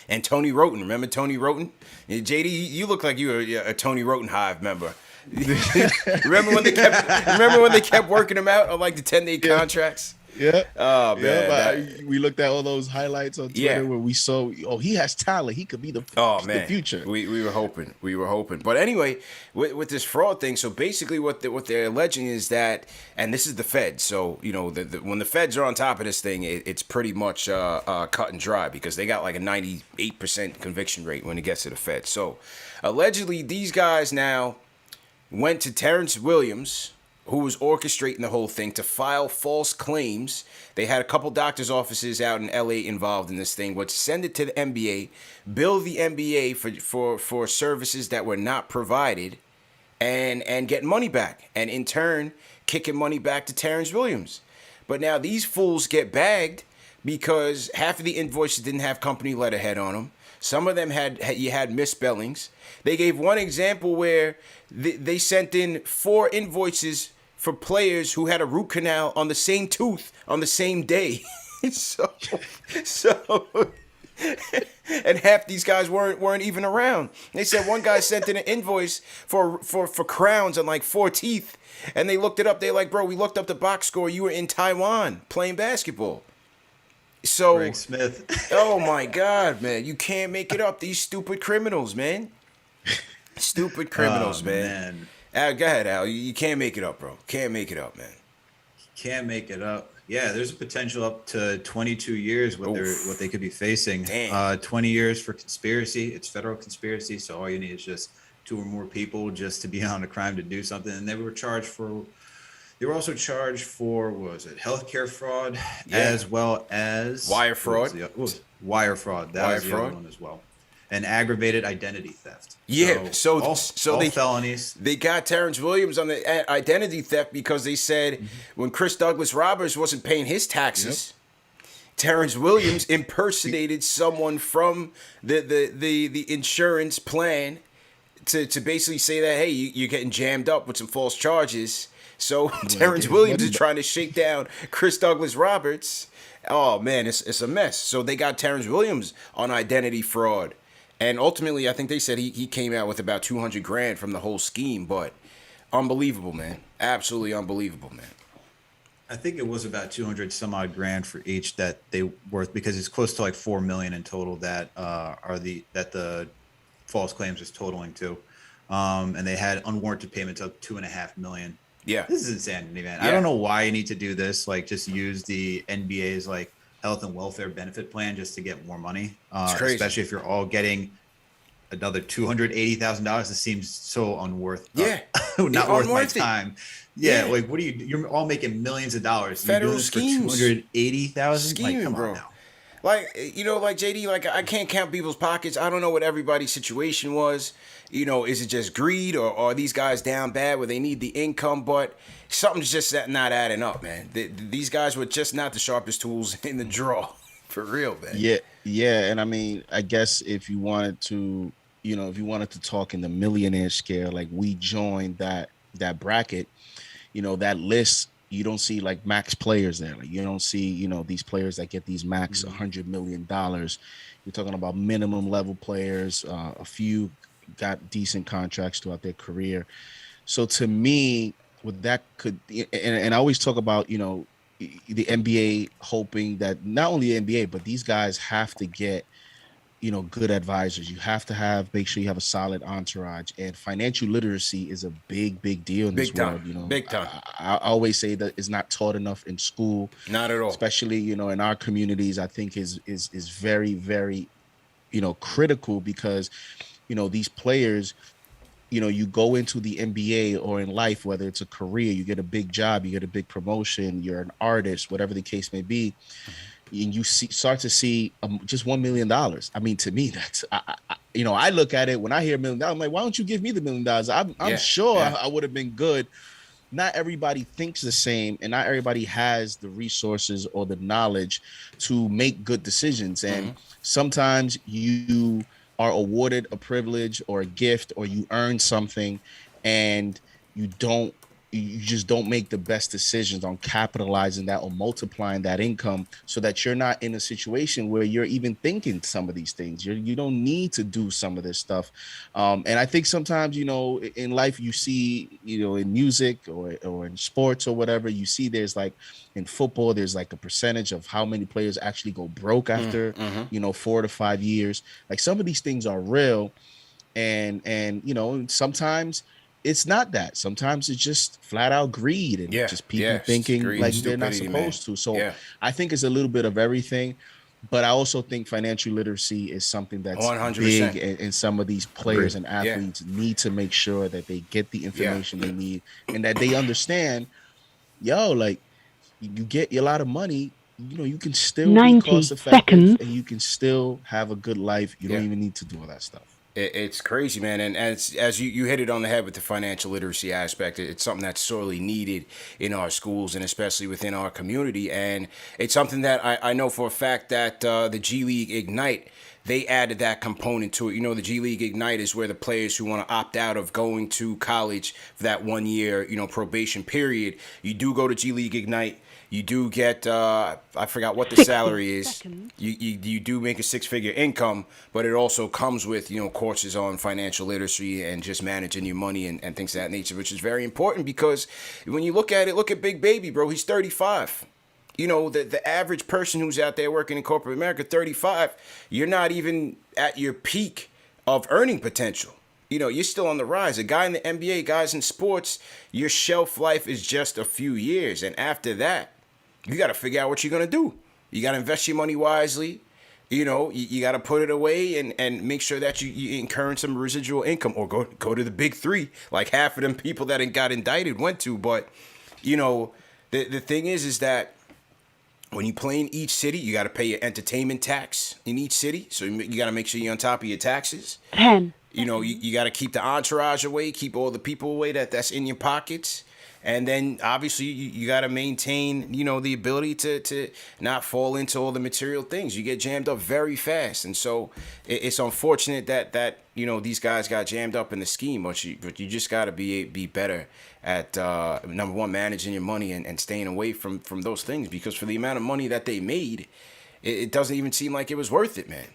And Tony Roten, remember Tony Roten? JD, you look like you were a Tony Roten Hive member. remember when they kept working him out on like the 10-day contracts? Yeah. Oh man. Yeah, we looked at all those highlights on Twitter where we saw, he has talent. He could be the future. We were hoping. But anyway, with this fraud thing, so basically what they're alleging is that, and this is the Fed. So when the Feds are on top of this thing, it's pretty much cut and dry because they got like a 98% conviction rate when it gets to the Fed. So allegedly, these guys now went to Terrence Williams, who was orchestrating the whole thing, to file false claims. They had a couple doctors' offices out in LA involved in this thing, but send it to the NBA, bill the NBA for services that were not provided, and get money back, and in turn kicking money back to Terrence Williams. But now these fools get bagged because half of the invoices didn't have company letterhead on them. Some of them had misspellings. They gave one example where they sent in 4 invoices for players who had a root canal on the same tooth on the same day. so and half these guys weren't even around. They said one guy sent in an invoice for crowns on like 4 teeth, and they looked it up. They're like, bro, we looked up the box score. You were in Taiwan playing basketball. So, Greg Smith. Oh my God, man. You can't make it up. These stupid criminals, man. Stupid criminals, man. Al, go ahead, Al. You can't make it up, bro. Can't make it up, man. Can't make it up. Yeah, there's a potential up to 22 years what they could be facing. 20 years for conspiracy. It's federal conspiracy, so all you need is just 2 or more people just to be on a crime to do something. And they were also charged for what was it? Healthcare fraud, as well as wire fraud. Wire fraud. That was the other one as well. And aggravated identity theft. Yeah, so all they felonies. They got Terrence Williams on the identity theft because they said when Chris Douglas Roberts wasn't paying his taxes, Terrence Williams impersonated someone from the insurance plan to basically say that, hey, you're getting jammed up with some false charges. So Terrence Williams is trying to shake down Chris Douglas Roberts. Oh man, it's a mess. So they got Terrence Williams on identity fraud. And ultimately, I think they said he came out with about $200,000 from the whole scheme. But unbelievable, man. Absolutely unbelievable, man. I think it was about 200 some odd grand for each that they worth, because it's close to like 4 million in total that the false claims is totaling to. And they had unwarranted payments of $2.5 million. Yeah. This is insanity, man. Yeah. I don't know why you need to do this. Like, just use the NBA's like health and welfare benefit plan just to get more money. It's crazy. Especially if you're all getting another $280,000. It seems so not worth my time. Yeah, like what are you're all making millions of dollars. Federal schemes. For $280,000. Scheming, like, come bro. on now. Like, like JD, like I can't count people's pockets. I don't know what everybody's situation was. Is it just greed, or are these guys down bad where they need the income? But something's just not adding up, man. These guys were just not the sharpest tools in the drawer, for real, man. Yeah, and I mean, I guess if you wanted to if you wanted to talk in the millionaire scale, like we joined that bracket, that list, you don't see like max players there. Like you don't see, these players that get these max $100 million. You're talking about minimum level players. A few got decent contracts throughout their career. So to me, what that could, and I always talk about, the NBA hoping that not only the NBA, but these guys have to get, good advisors. You have to make sure you have a solid entourage, and financial literacy is a big deal in this world. Big time. I always say that it's not taught enough in school. Not at all. Especially, in our communities, I think is very, very, critical because, these players, you go into the NBA or in life, whether it's a career, you get a big job, you get a big promotion, you're an artist, whatever the case may be. And you start to see just $1 million. I mean, to me, that's I look at it when I hear $1 million. I'm like, why don't you give me the $1 million? I'm sure I would have been good. Not everybody thinks the same, and not everybody has the resources or the knowledge to make good decisions. And sometimes you are awarded a privilege or a gift, or you earn something, and you just don't make the best decisions on capitalizing that or multiplying that income, so that you're not in a situation where you're even thinking some of these things. You don't need to do some of this stuff. And I think sometimes, in life, you see, in music or in sports or whatever, you see there's like in football, there's like a percentage of how many players actually go broke after, 4 to 5 years. Like some of these things are real. And sometimes it's not that. Sometimes it's just flat out greed and just people thinking like they're not supposed to. So I think it's a little bit of everything, but I also think financial literacy is something that's 100%. big, and some of these players and athletes need to make sure that they get the information they need, and that they understand, like you get a lot of money, you can still be cost effective and you can still have a good life. You don't even need to do all that stuff. It's crazy, man. And as you hit it on the head with the financial literacy aspect, it's something that's sorely needed in our schools and especially within our community. And it's something that I know for a fact that the G League Ignite, they added that component to it. The G League Ignite is where the players who want to opt out of going to college for that 1 year, probation period, you do go to G League Ignite. You do get, I forgot what the salary is. You do make a 6-figure income, but it also comes with, courses on financial literacy and just managing your money and things of that nature, which is very important because when you look at Big Baby, bro, he's 35. The average person who's out there working in corporate America, 35, you're not even at your peak of earning potential. You're still on the rise. A guy in the NBA, guys in sports, your shelf life is just a few years. And after that, you got to figure out what you're going to do. You got to invest your money wisely. You got to put it away and make sure that you incur some residual income, or go to the big three, like half of them people that got indicted went to. But, the thing is that when you play in each city, you got to pay your entertainment tax in each city. So you got to make sure you're on top of your taxes. 10. You got to keep the entourage away, keep all the people away that's in your pockets. And then obviously you got to maintain, the ability to not fall into all the material things. You get jammed up very fast. And so it's unfortunate that these guys got jammed up in the scheme, but you just got to be better at, number one, managing your money and staying away from those things, because for the amount of money that they made, it doesn't even seem like it was worth it, man.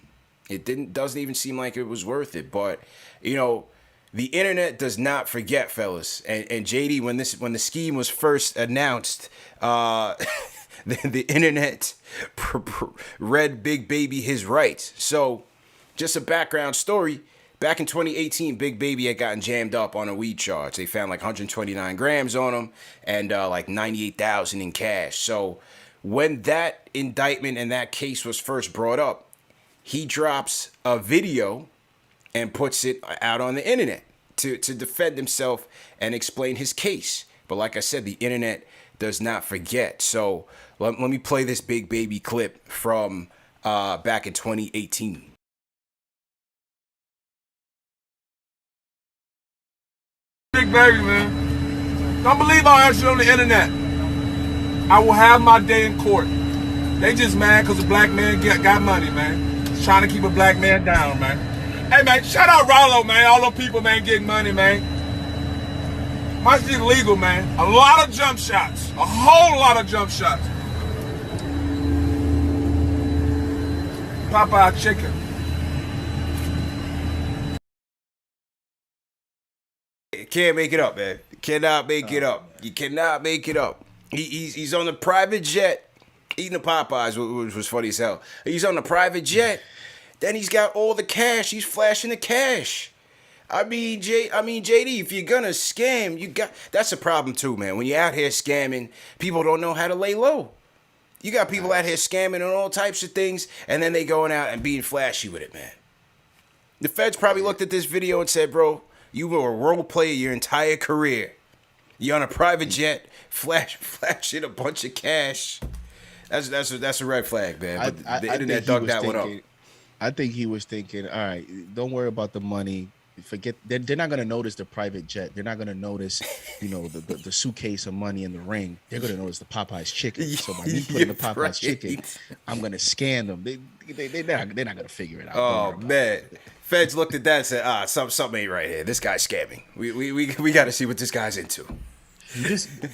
Doesn't even seem like it was worth it. But, the internet does not forget, fellas. And JD, when the scheme was first announced, the internet read Big Baby his rights. So, just a background story. Back in 2018, Big Baby had gotten jammed up on a weed charge. They found like 129 grams on him and like $98,000 in cash. So, when that indictment and that case was first brought up, he drops a video and puts it out on the internet to defend himself and explain his case. But like I said, the internet does not forget. So let me play this Big Baby clip from back in 2018. Big Baby, man. Don't believe all that shit on the internet. I will have my day in court. They just mad because a black man got money, man. Trying to keep a black man down, man. Hey, man, shout out Rollo, man. All them people, man, getting money, man. My shit legal, man. A lot of jump shots. A whole lot of jump shots. Popeye chicken. Can't make it up, man. Cannot make it up. You cannot make it up. He's on the private jet eating the Popeyes, which was funny as hell. He's on the private jet. Then he's got all the cash. He's flashing the cash. I mean, JD, if you're gonna scam, that's a problem too, man. When you're out here scamming, people don't know how to lay low. You got people out here scamming on all types of things, and then they going out and being flashy with it, man. The feds probably looked at this video and said, bro, you were a role player your entire career. You're on a private jet, flashing a bunch of cash. That's a red flag, man. But the internet dug that one up. I think he was thinking, all right, don't worry about the money. Forget, they're not going to notice the private jet. They're not going to notice, the suitcase of money in the ring. They're going to notice the Popeye's chicken. So by me putting the Popeye's chicken, I'm going to scan them. They're not going to figure it out. Oh, man. Feds looked at that and said, something ain't right here. This guy's scamming. We got to see what this guy's into.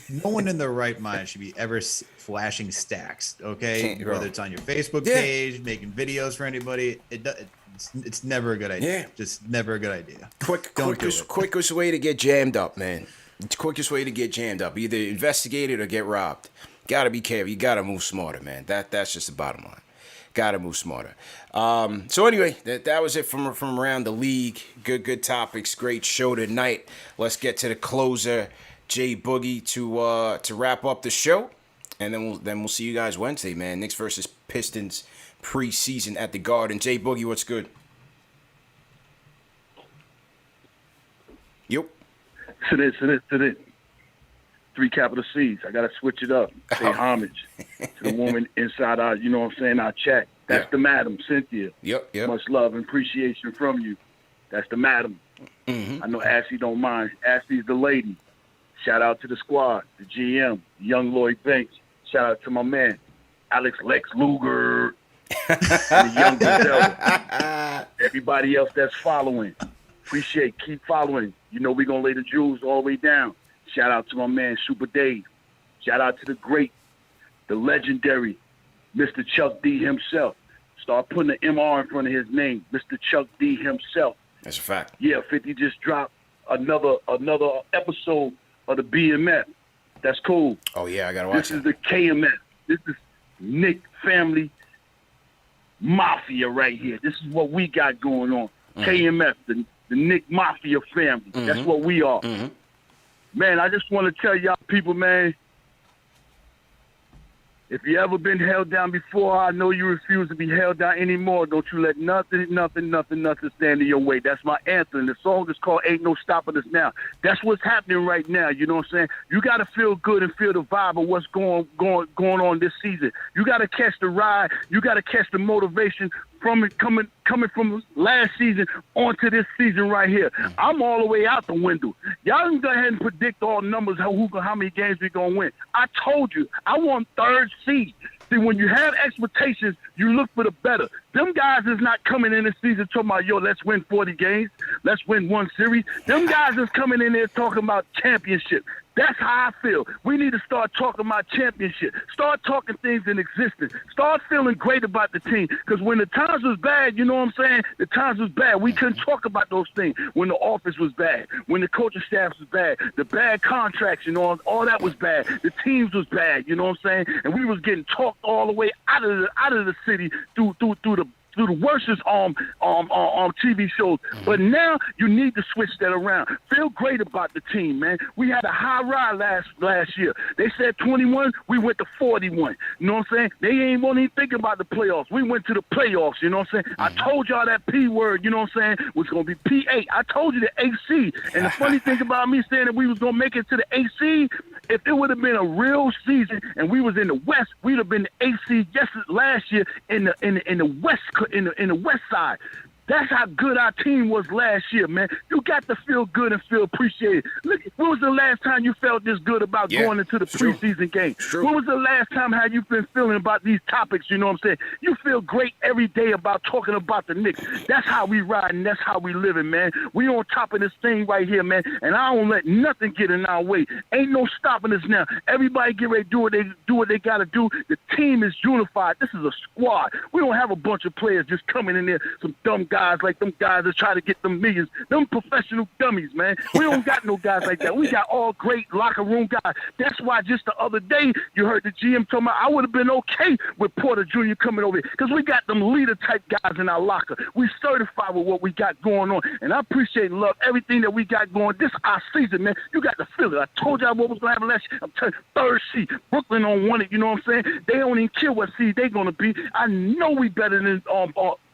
No one in their right mind should be ever flashing stacks, okay? Whether it's on your Facebook page, making videos for anybody, it's never a good idea. Yeah. Just never a good idea. Quickest way to get jammed up, man. It's quickest way to get jammed up. Either investigate it or get robbed. Gotta be careful. You gotta move smarter, man. That's just the bottom line. Gotta move smarter. So anyway, that was it from around the league. Good topics. Great show tonight. Let's get to the closer, Jay Boogie, to wrap up the show, and then we'll see you guys Wednesday, man. Knicks versus Pistons preseason at the Garden. Jay Boogie, what's good? Yep. To this. 3 capital C's. I gotta switch it up. Pay homage to the woman inside our, you know what I'm saying, our chat. That's the madam, Cynthia. Yep. Much love and appreciation from you. That's the madam. Mm-hmm. I know Ashley don't mind. Ashley's the lady. Shout out to the squad, the GM, young Lloyd Banks. Shout out to my man, Alex Lex Luger, and the young Giselle. Everybody else that's following. Keep following. You know we're going to lay the jewels all the way down. Shout out to my man, Super Dave. Shout out to the great, the legendary, Mr. Chuck D himself. Start putting the MR in front of his name, Mr. Chuck D himself. That's a fact. Yeah, 50 just dropped another episode of the BMF. That's cool. Oh, yeah, I got to watch This is the KMF. This is Knick family mafia right here. This is what we got going on. KMF, the Knick mafia family. That's what we are. Man, I just want to tell y'all people, man, if you ever been held down before, I know you refuse to be held down anymore. Don't you let nothing stand in your way. That's my anthem. The song is called Ain't No Stopping Us Now. That's what's happening right now. You know what I'm saying? You got to feel good and feel the vibe of what's going on this season. You got to catch the ride. You got to catch the motivation from it coming from last season onto this season right here. I'm all the way out the window. Y'all can go ahead and predict all numbers, how many games we going to win. I told you, I want 3rd seed. See, when you have expectations, you look for the better. Them guys is not coming in this season talking about, yo, let's win 40 games. Let's win 1 series. Them guys is coming in there talking about championship. That's how I feel. We need to start talking about championship. Start talking things in existence. Start feeling great about the team. Because when the times was bad, you know what I'm saying? The times was bad. We couldn't talk about those things. When the office was bad, when the coaching staff was bad, the bad contracts, you know, all that was bad. The teams was bad, you know what I'm saying? And we was getting talked all the way out of the city through the worstest TV shows. But now you need to switch that around. Feel great about the team, man. We had a high ride last year. They said 21, we went to 41. You know what I'm saying? They ain't want to even think about the playoffs. We went to the playoffs, you know what I'm saying? I told y'all that P word, you know what I'm saying, was going to be P8. I told you the AC. And the funny thing about me saying that we was going to make it to the AC, if it would have been a real season and we was in the West, we'd have been the AC last year in the West side. That's how good our team was last year, man. You got to feel good and feel appreciated. Look, when was the last time you felt this good about going into the preseason game? When was the last time how you been feeling about these topics, you know what I'm saying? You feel great every day about talking about the Knicks. That's how we ride and that's how we living, man. We on top of this thing right here, man, and I don't let nothing get in our way. Ain't no stopping us now. Everybody get ready to do what they got to do. The team is unified. This is a squad. We don't have a bunch of players just coming in there, some dumb guys like them guys that try to get them millions. Them professional dummies, man. We don't got no guys like that. We got all great locker room guys. That's why just the other day you heard the GM talking about I would have been okay with Porter Jr. coming over here because we got them leader-type guys in our locker. We certified with what we got going on, and I appreciate and love everything that we got going. This our season, man. You got to feel it. I told y'all what was going to happen last year. I'm telling you, third seed. Brooklyn on one it, you know what I'm saying? They don't even care what seed they're going to be. I know we better than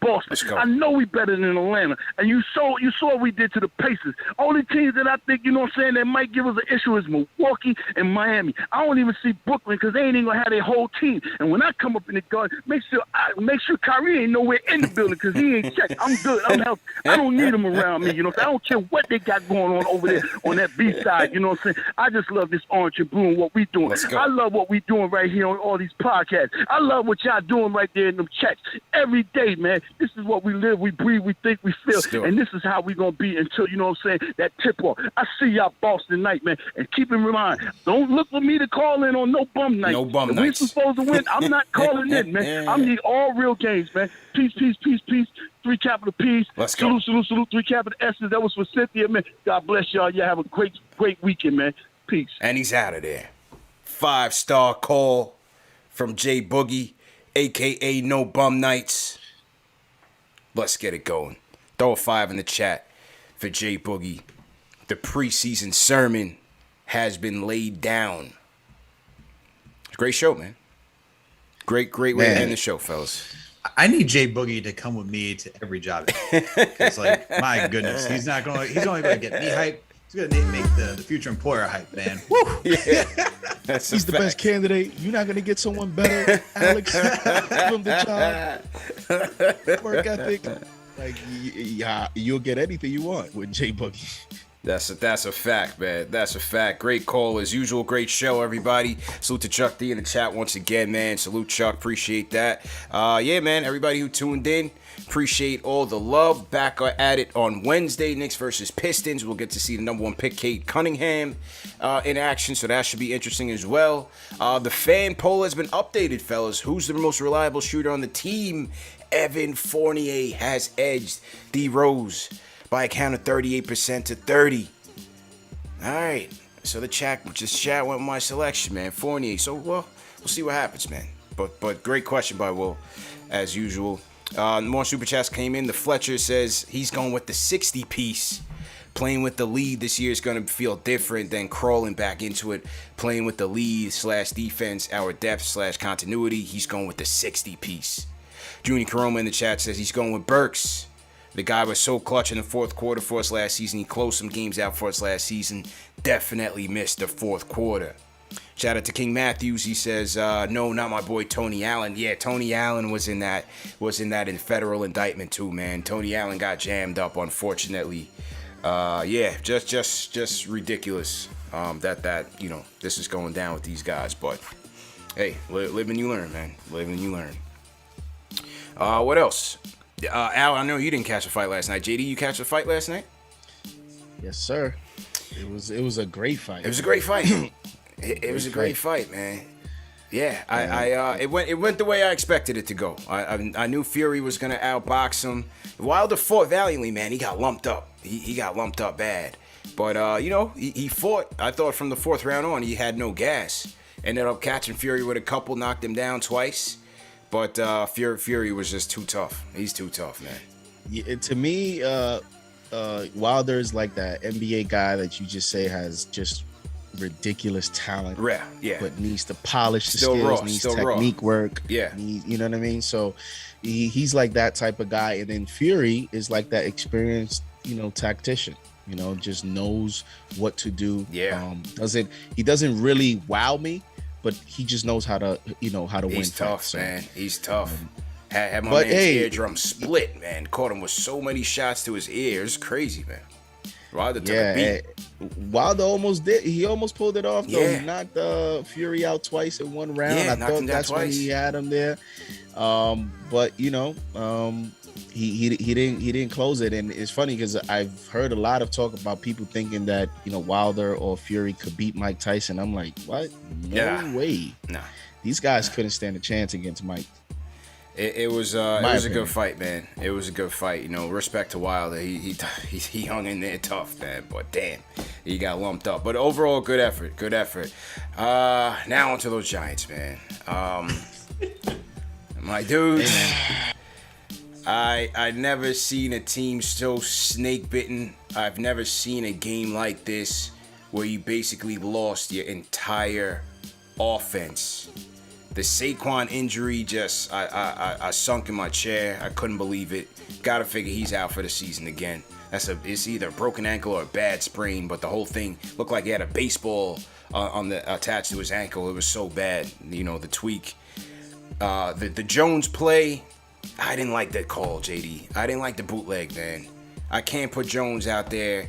Boston. I know we better than Atlanta. And you saw what we did to the Pacers. Only teams that I think, you know what I'm saying, that might give us an issue is Milwaukee and Miami. I don't even see Brooklyn because they ain't even going to have their whole team. And when I come up in the guard, make sure Kyrie ain't nowhere in the building because he ain't checked. I'm good. I'm healthy. I don't need him around me, you know. I don't care what they got going on over there on that B side, you know what I'm saying. I just love this orange and blue and what we doing. I love what we doing right here on all these podcasts. I love what y'all doing right there in them chats every day, man. This is what we live, we breathe, we think, we feel, and this is how we gonna be until, you know what I'm saying, that tip off. I see y'all Boston night, man, and keep in mind, don't look for me to call in on no bum night. No bum if nights. we supposed to win, I'm not calling in, man. I need all real games, man. Peace, peace, peace, peace. 3 capital P's. Let's go. Salute. 3 capital S's. That was for Cynthia, man. God bless y'all. Y'all have a great weekend, man. Peace. And he's out of there. 5-star call from J Boogie, a.k.a. No Bum Nights. Let's get it going. Throw a 5 in the chat for J Boogie. The preseason sermon has been laid down. Great show, man. Great way to end the show, fellas. I need Jay Boogie to come with me to every job. Because, like, my goodness, he's only going to get me hyped. He's going to make the future employer hype, man. Woo! Yeah, he's the best candidate. You're not going to get someone better, Alex, from the job. Work ethic. Like, you'll get anything you want with Jay Boogie. That's a fact, man. That's a fact. Great call as usual. Great show, everybody. Salute to Chuck D in the chat once again, man. Salute, Chuck. Appreciate that. Yeah, man. Everybody who tuned in, appreciate all the love. Back at it on Wednesday. Knicks versus Pistons. We'll get to see the number 1 pick, Kate Cunningham, in action, so that should be interesting as well. The fan poll has been updated, fellas. Who's the most reliable shooter on the team? Evan Fournier has edged D Rose by a count of 38% to 30. All right. So the chat went with my selection, man. Fournier. So, well, we'll see what happens, man. But great question by Will, as usual. More super chats came in. The Fletcher says he's going with the 60 piece. Playing with the lead this year is going to feel different than crawling back into it. Playing with the lead / defense, our depth / continuity. He's going with the 60 piece. Junior Karoma in the chat says he's going with Burks. The guy was so clutch in the fourth quarter for us last season. He closed some games out for us last season. Definitely missed the fourth quarter. Shout out to King Matthews. He says, no, not my boy Tony Allen. Yeah, Tony Allen was in that in federal indictment too, man. Tony Allen got jammed up, unfortunately. Yeah, just ridiculous. That you know, this is going down with these guys. But hey, live and you learn, man. Live and you learn. What else? Al, I know you didn't catch a fight last night. JD, you catch a fight last night? Yes, sir. It was a great fight. It was a great fight. it was a great fight, man. Yeah, it went the way I expected it to go. I knew Fury was gonna outbox him. Wilder fought valiantly, man. He got lumped up. He got lumped up bad. But you know, he fought. I thought from the fourth round on, he had no gas. Ended up catching Fury with a couple, knocked him down twice. But Fury was just too tough. He's too tough, man. Yeah, to me, Wilder's like that NBA guy that you just say has just ridiculous talent. Yeah. But needs to polish the Still skills, raw, needs still technique raw. work. Yeah. You know what I mean? So he's like that type of guy. And then Fury is like that experienced, you know, tactician. You know, just knows what to do. Yeah. He doesn't really wow me, but he just knows how to, win. He's tough, fights, man. He's tough. Had my But, man's hey, eardrum split, man. Caught him with so many shots to his ears. Crazy, man. Wilder took a Yeah, beat. Wilder almost did. He almost pulled it off, though. Yeah. He knocked Fury out twice in one round. Yeah, I knocked him thought down that's when twice. he had him there. But he didn't close it, and it's funny because I've heard a lot of talk about people thinking that Wilder or Fury could beat Mike Tyson. I'm like, what? No way. Nah. These guys couldn't stand a chance against Mike. It was a good fight, man. It was a good fight. Respect to Wilder. He hung in there tough, man. But damn, he got lumped up. But overall, good effort. Good effort. Now onto those Giants, man. My dudes. I never seen a team so snake bitten. I've never seen a game like this where you basically lost your entire offense. The Saquon injury just, I sunk in my chair. I couldn't believe it. Gotta figure he's out for the season again. It's either a broken ankle or a bad sprain, but the whole thing looked like he had a baseball attached to his ankle. It was so bad, the tweak. The Jones play, I didn't like that call, JD. I didn't like the bootleg, man. I can't put Jones out there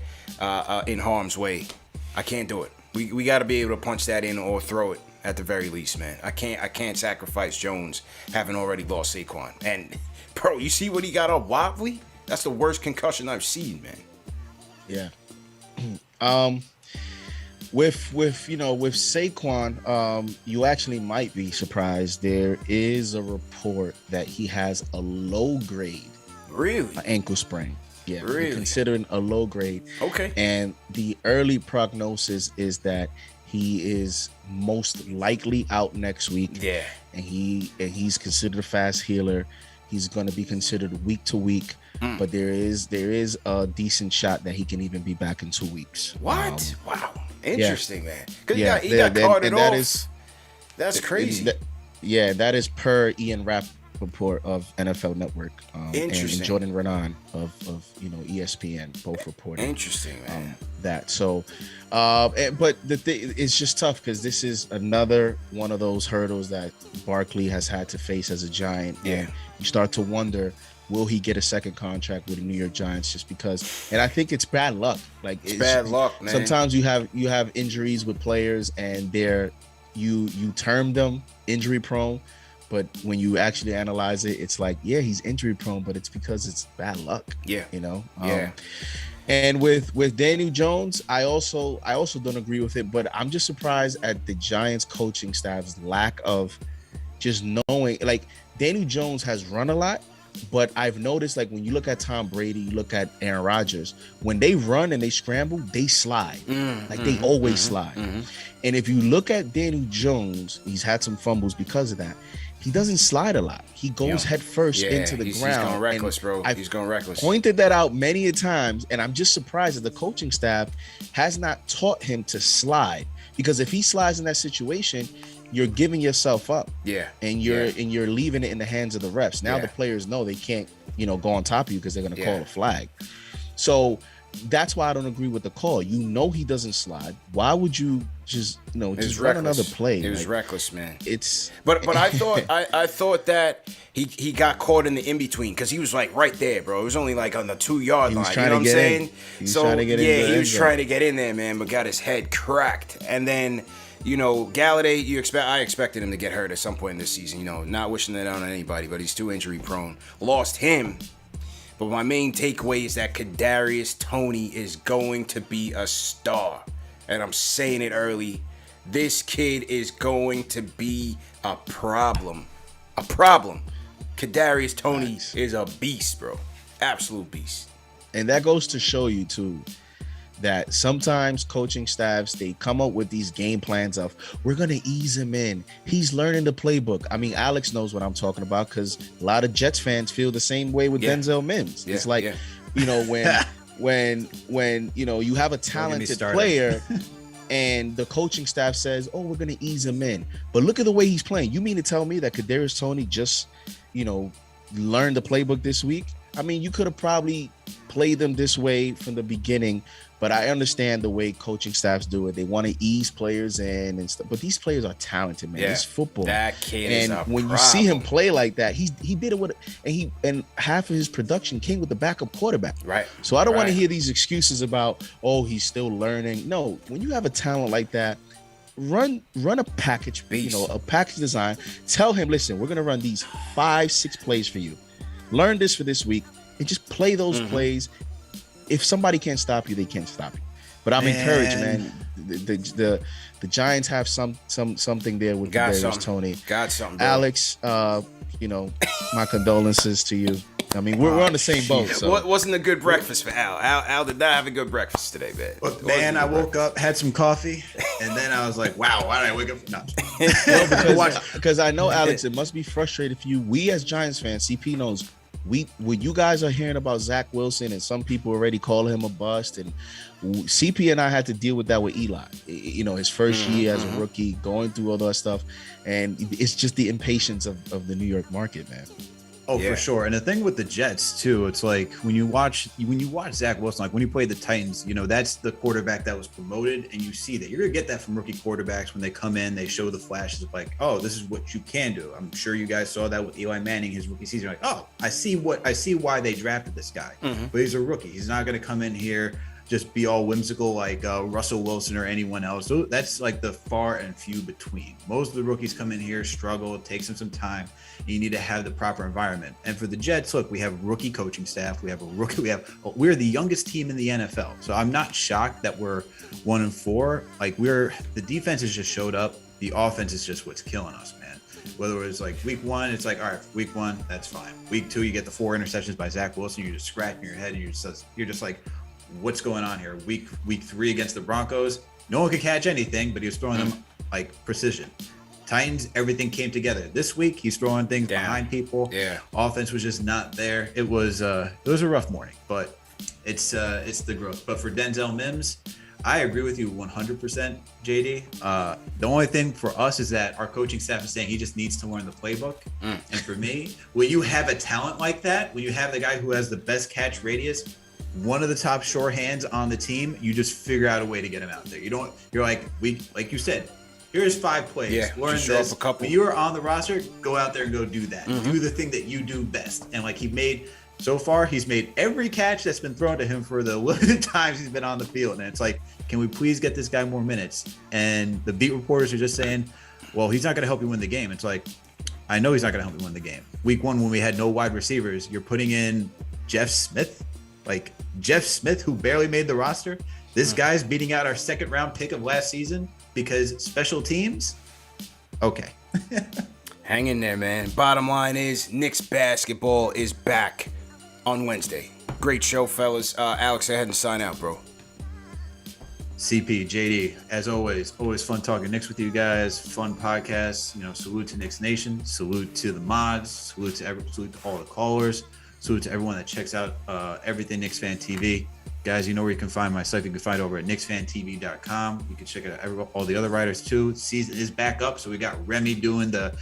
in harm's way. I can't do it. We got to be able to punch that in or throw it at the very least, man. I can't sacrifice Jones having already lost Saquon. And bro, you see what he got up wobbly? That's the worst concussion I've seen, man. Yeah. With Saquon, you actually might be surprised. There is a report that he has a low grade ankle sprain. Yeah, really? Considering a low grade. Okay. And the early prognosis is that he is most likely out next week. Yeah. And he's considered a fast healer. He's going to be considered week to week, but there is a decent shot that he can even be back in 2 weeks. What? Wow. Interesting, man. Because he yeah, got carted off. That's crazy. That is per Ian Rappaport of NFL Network. Interesting. And Jordan Renan of ESPN, both reporting. Interesting, man. That. So, but the thing, it's just tough because this is another one of those hurdles that Barkley has had to face as a Giant. Yeah. And you start to wonder, will he get a second contract with the New York Giants just because? And I think it's bad luck. Like it's bad luck, man. Sometimes you have injuries with players and you term them injury prone, but when you actually analyze it, it's like, yeah, he's injury prone, but it's because it's bad luck. Yeah. Yeah. And with Daniel Jones, I also don't agree with it, but I'm just surprised at the Giants coaching staff's lack of just knowing. Like, Daniel Jones has run a lot, but I've noticed, like, when you look at Tom Brady, you look at Aaron Rodgers, when they run and they scramble, they slide. They always slide. And if you look at Daniel Jones, he's had some fumbles because of that. He doesn't slide a lot. He goes head first into the ground. He's going reckless, bro. I've He's going reckless. Pointed that out many a times, and I'm just surprised that the coaching staff has not taught him to slide. Because if he slides in that situation, you're giving yourself up. Yeah. And you're leaving it in the hands of the refs. Now the players know they can't, go on top of you because they're going to call a flag. So that's why I don't agree with the call. He doesn't slide. Why would you just run another play? It was reckless, man. It's but I thought I thought that he got caught in the in between because he was like right there, bro. It was only like on the 2-yard line. You know what I'm saying? He was trying to get in there, man, but got his head cracked. And then Galladay, I expected him to get hurt at some point in this season. Not wishing that on anybody, but he's too injury prone. Lost him. But my main takeaway is that Kadarius Toney is going to be a star. And I'm saying it early. This kid is going to be a problem. A problem. Kadarius Toney is a beast, bro. Absolute beast. And that goes to show you, too, that sometimes coaching staffs, they come up with these game plans of, we're going to ease him in. He's learning the playbook. I mean, Alex knows what I'm talking about because a lot of Jets fans feel the same way with Denzel Mims. It's like, when you have a talented player and the coaching staff says, oh, we're going to ease him in. But look at the way he's playing. You mean to tell me that Kadarius Toney just, learned the playbook this week? I mean, you could have probably played them this way from the beginning But I understand the way coaching staffs do it. They want to ease players in and stuff. But these players are talented, man. Yeah, It's football. that kid is and a when problem. you see him play like that, he did it with, and half of his production came with the backup quarterback. Right. So I don't want to Right. hear these excuses about, oh, he's still learning. No, when you have a talent like that, run a package, Beast. a package design. Tell him, listen, we're gonna run these 5-6 plays for you. Learn this for this week and just play those plays. If somebody can't stop you, they can't stop you. But I'm encouraged, man. The Giants have something there with Tony. Got something, bro. Alex, my condolences to you. I mean, we're on the same boat. So. Wasn't a good breakfast for Al. Al did not have a good breakfast today, man. Look, man, I woke up, had some coffee, and then I was like, wow, why did I wake up? No. Because I know, Alex, it must be frustrating for you. We as Giants fans, CP knows, when you guys are hearing about Zach Wilson and some people already call him a bust, and CP and I had to deal with that with Eli. His first year as a rookie, going through all that stuff, and it's just the impatience of the New York market, man. Oh, yeah. For sure. And the thing with the Jets too, it's like when you watch Zach Wilson, like when he played the Titans, that's the quarterback that was promoted, and you see that you're gonna get that from rookie quarterbacks when they come in, they show the flashes of like, oh, this is what you can do. I'm sure you guys saw that with Eli Manning his rookie season. You're like, oh, I see why they drafted this guy, but he's a rookie. He's not gonna come in here just be all whimsical like Russell Wilson or anyone else. So that's like the far and few between. Most of the rookies come in here, struggle, it takes them some time. And you need to have the proper environment. And for the Jets, look, we have rookie coaching staff. We're the youngest team in the NFL. So I'm not shocked that we're 1-4. Like the defense has just showed up. The offense is just what's killing us, man. Whether it's like week 1, it's like, all right, week 1, that's fine. Week 2, you get the 4 interceptions by Zach Wilson. You're just scratching your head and you're just like, what's going on here? Week 3 against the Broncos, no one could catch anything, but he was throwing them like precision. Titans, everything came together. This week, he's throwing things behind people. Yeah, offense was just not there. It was a rough morning, but it's the growth. But for Denzel Mims, I agree with you 100%, JD. The only thing for us is that our coaching staff is saying he just needs to learn the playbook. And for me, when you have a talent like that, when you have the guy who has the best catch radius, one of the top sure hands on the team, you just figure out a way to get him out there. You're like you said, here's 5 plays. Yeah, learn this. When you are on the roster, go out there and go do that. Do the thing that you do best. And like he's made every catch that's been thrown to him for the limited times he's been on the field. And it's like, can we please get this guy more minutes? And the beat reporters are just saying, well, he's not going to help you win the game. It's like, I know he's not going to help you win the game. Week 1, when we had no wide receivers, you're putting in Jeff Smith. Like Jeff Smith, who barely made the roster. This guy's beating out our 2nd round pick of last season because special teams. Okay. Hang in there, man. Bottom line is Knicks basketball is back on Wednesday. Great show, fellas. Alex, go ahead and sign out, bro. CP, JD, as always fun talking Knicks with you guys. Fun podcast. Salute to Knicks Nation. Salute to the mods. Salute to all the callers. Salute to everyone that checks out everything Knicks Fan TV. Guys, you know where you can find my site. You can find it over at KnicksFanTV.com. You can check out all the other writers too. The season is back up, so we got Remy doing the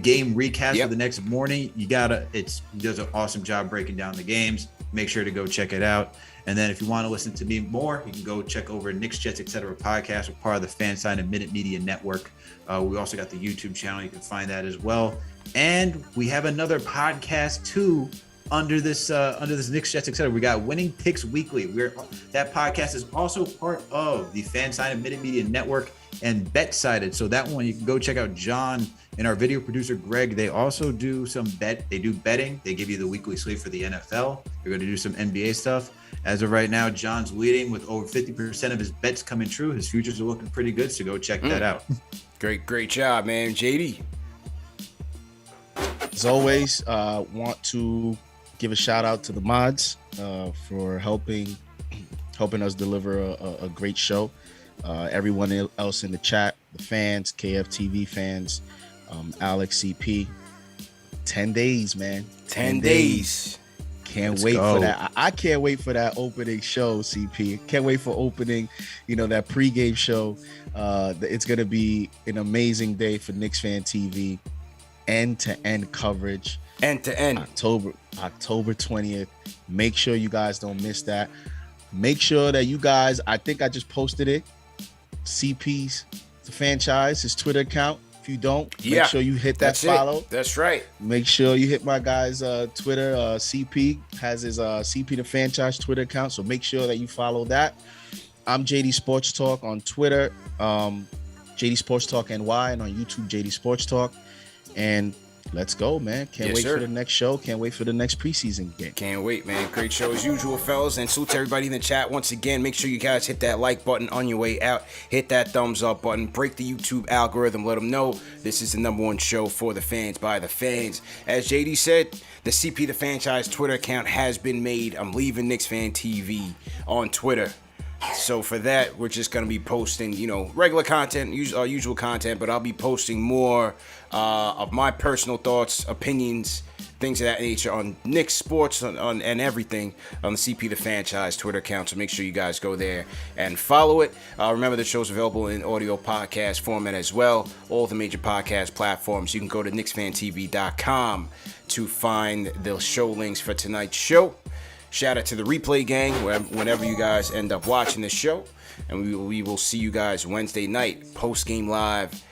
game recap for the next morning. He does an awesome job breaking down the games. Make sure to go check it out. And then if you want to listen to me more, you can go check over Knicks, Jets, etc. podcast. We're part of the Fan Sign and Minute Media Network. We also got the YouTube channel. You can find that as well. And we have another podcast too. Under this Knicks, Jets, etc. We got Winning Picks Weekly. That podcast is also part of the Fan Sign and Minute Media Network and Bet Sided. So that one you can go check out John and our video producer Greg. They also do they do betting. They give you the weekly slate for the NFL. They're going to do some NBA stuff. As of right now, John's leading with over 50% of his bets coming true. His futures are looking pretty good, so go check that out. Great job, man. JD. As always, want to give a shout out to the mods for helping us deliver a great show. Everyone else in the chat, the fans, KFTV fans, Alex, CP. 10 days, man. 10 days. Can't wait for that. I can't wait for that opening show, CP. Can't wait for opening, that pregame show. It's going to be an amazing day for Knicks Fan TV. End-to-end coverage. End-to-end. October 20th. Make sure you guys don't miss that. Make sure that you guys, I think I just posted it. CP's the franchise, his Twitter account. If you don't, make sure you hit that follow. That's right. Make sure you hit my guy's Twitter. CP has his CP the franchise Twitter account, so make sure that you follow that. I'm JD Sports Talk on Twitter, JD Sports Talk NY, and on YouTube JD Sports Talk. And let's go, man. Can't wait for the next show. Can't wait for the next preseason game. Can't wait, man. Great show as usual, fellas. And salute to everybody in the chat once again. Make sure you guys hit that like button on your way out. Hit that thumbs up button. Break the YouTube algorithm. Let them know this is the #1 show for the fans by the fans. As JD said, the CP the franchise Twitter account has been made. I'm leaving KnicksFanTV on Twitter. So for that, we're just going to be posting, regular content, usual content, but I'll be posting more of my personal thoughts, opinions, things of that nature on Knicks sports and everything on the CP the franchise Twitter account. So make sure you guys go there and follow it. Remember, the show's available in audio podcast format as well. All the major podcast platforms. You can go to KnicksFanTV.com to find the show links for tonight's show. Shout out to the replay gang whenever you guys end up watching the show. And we will see you guys Wednesday night, post-game live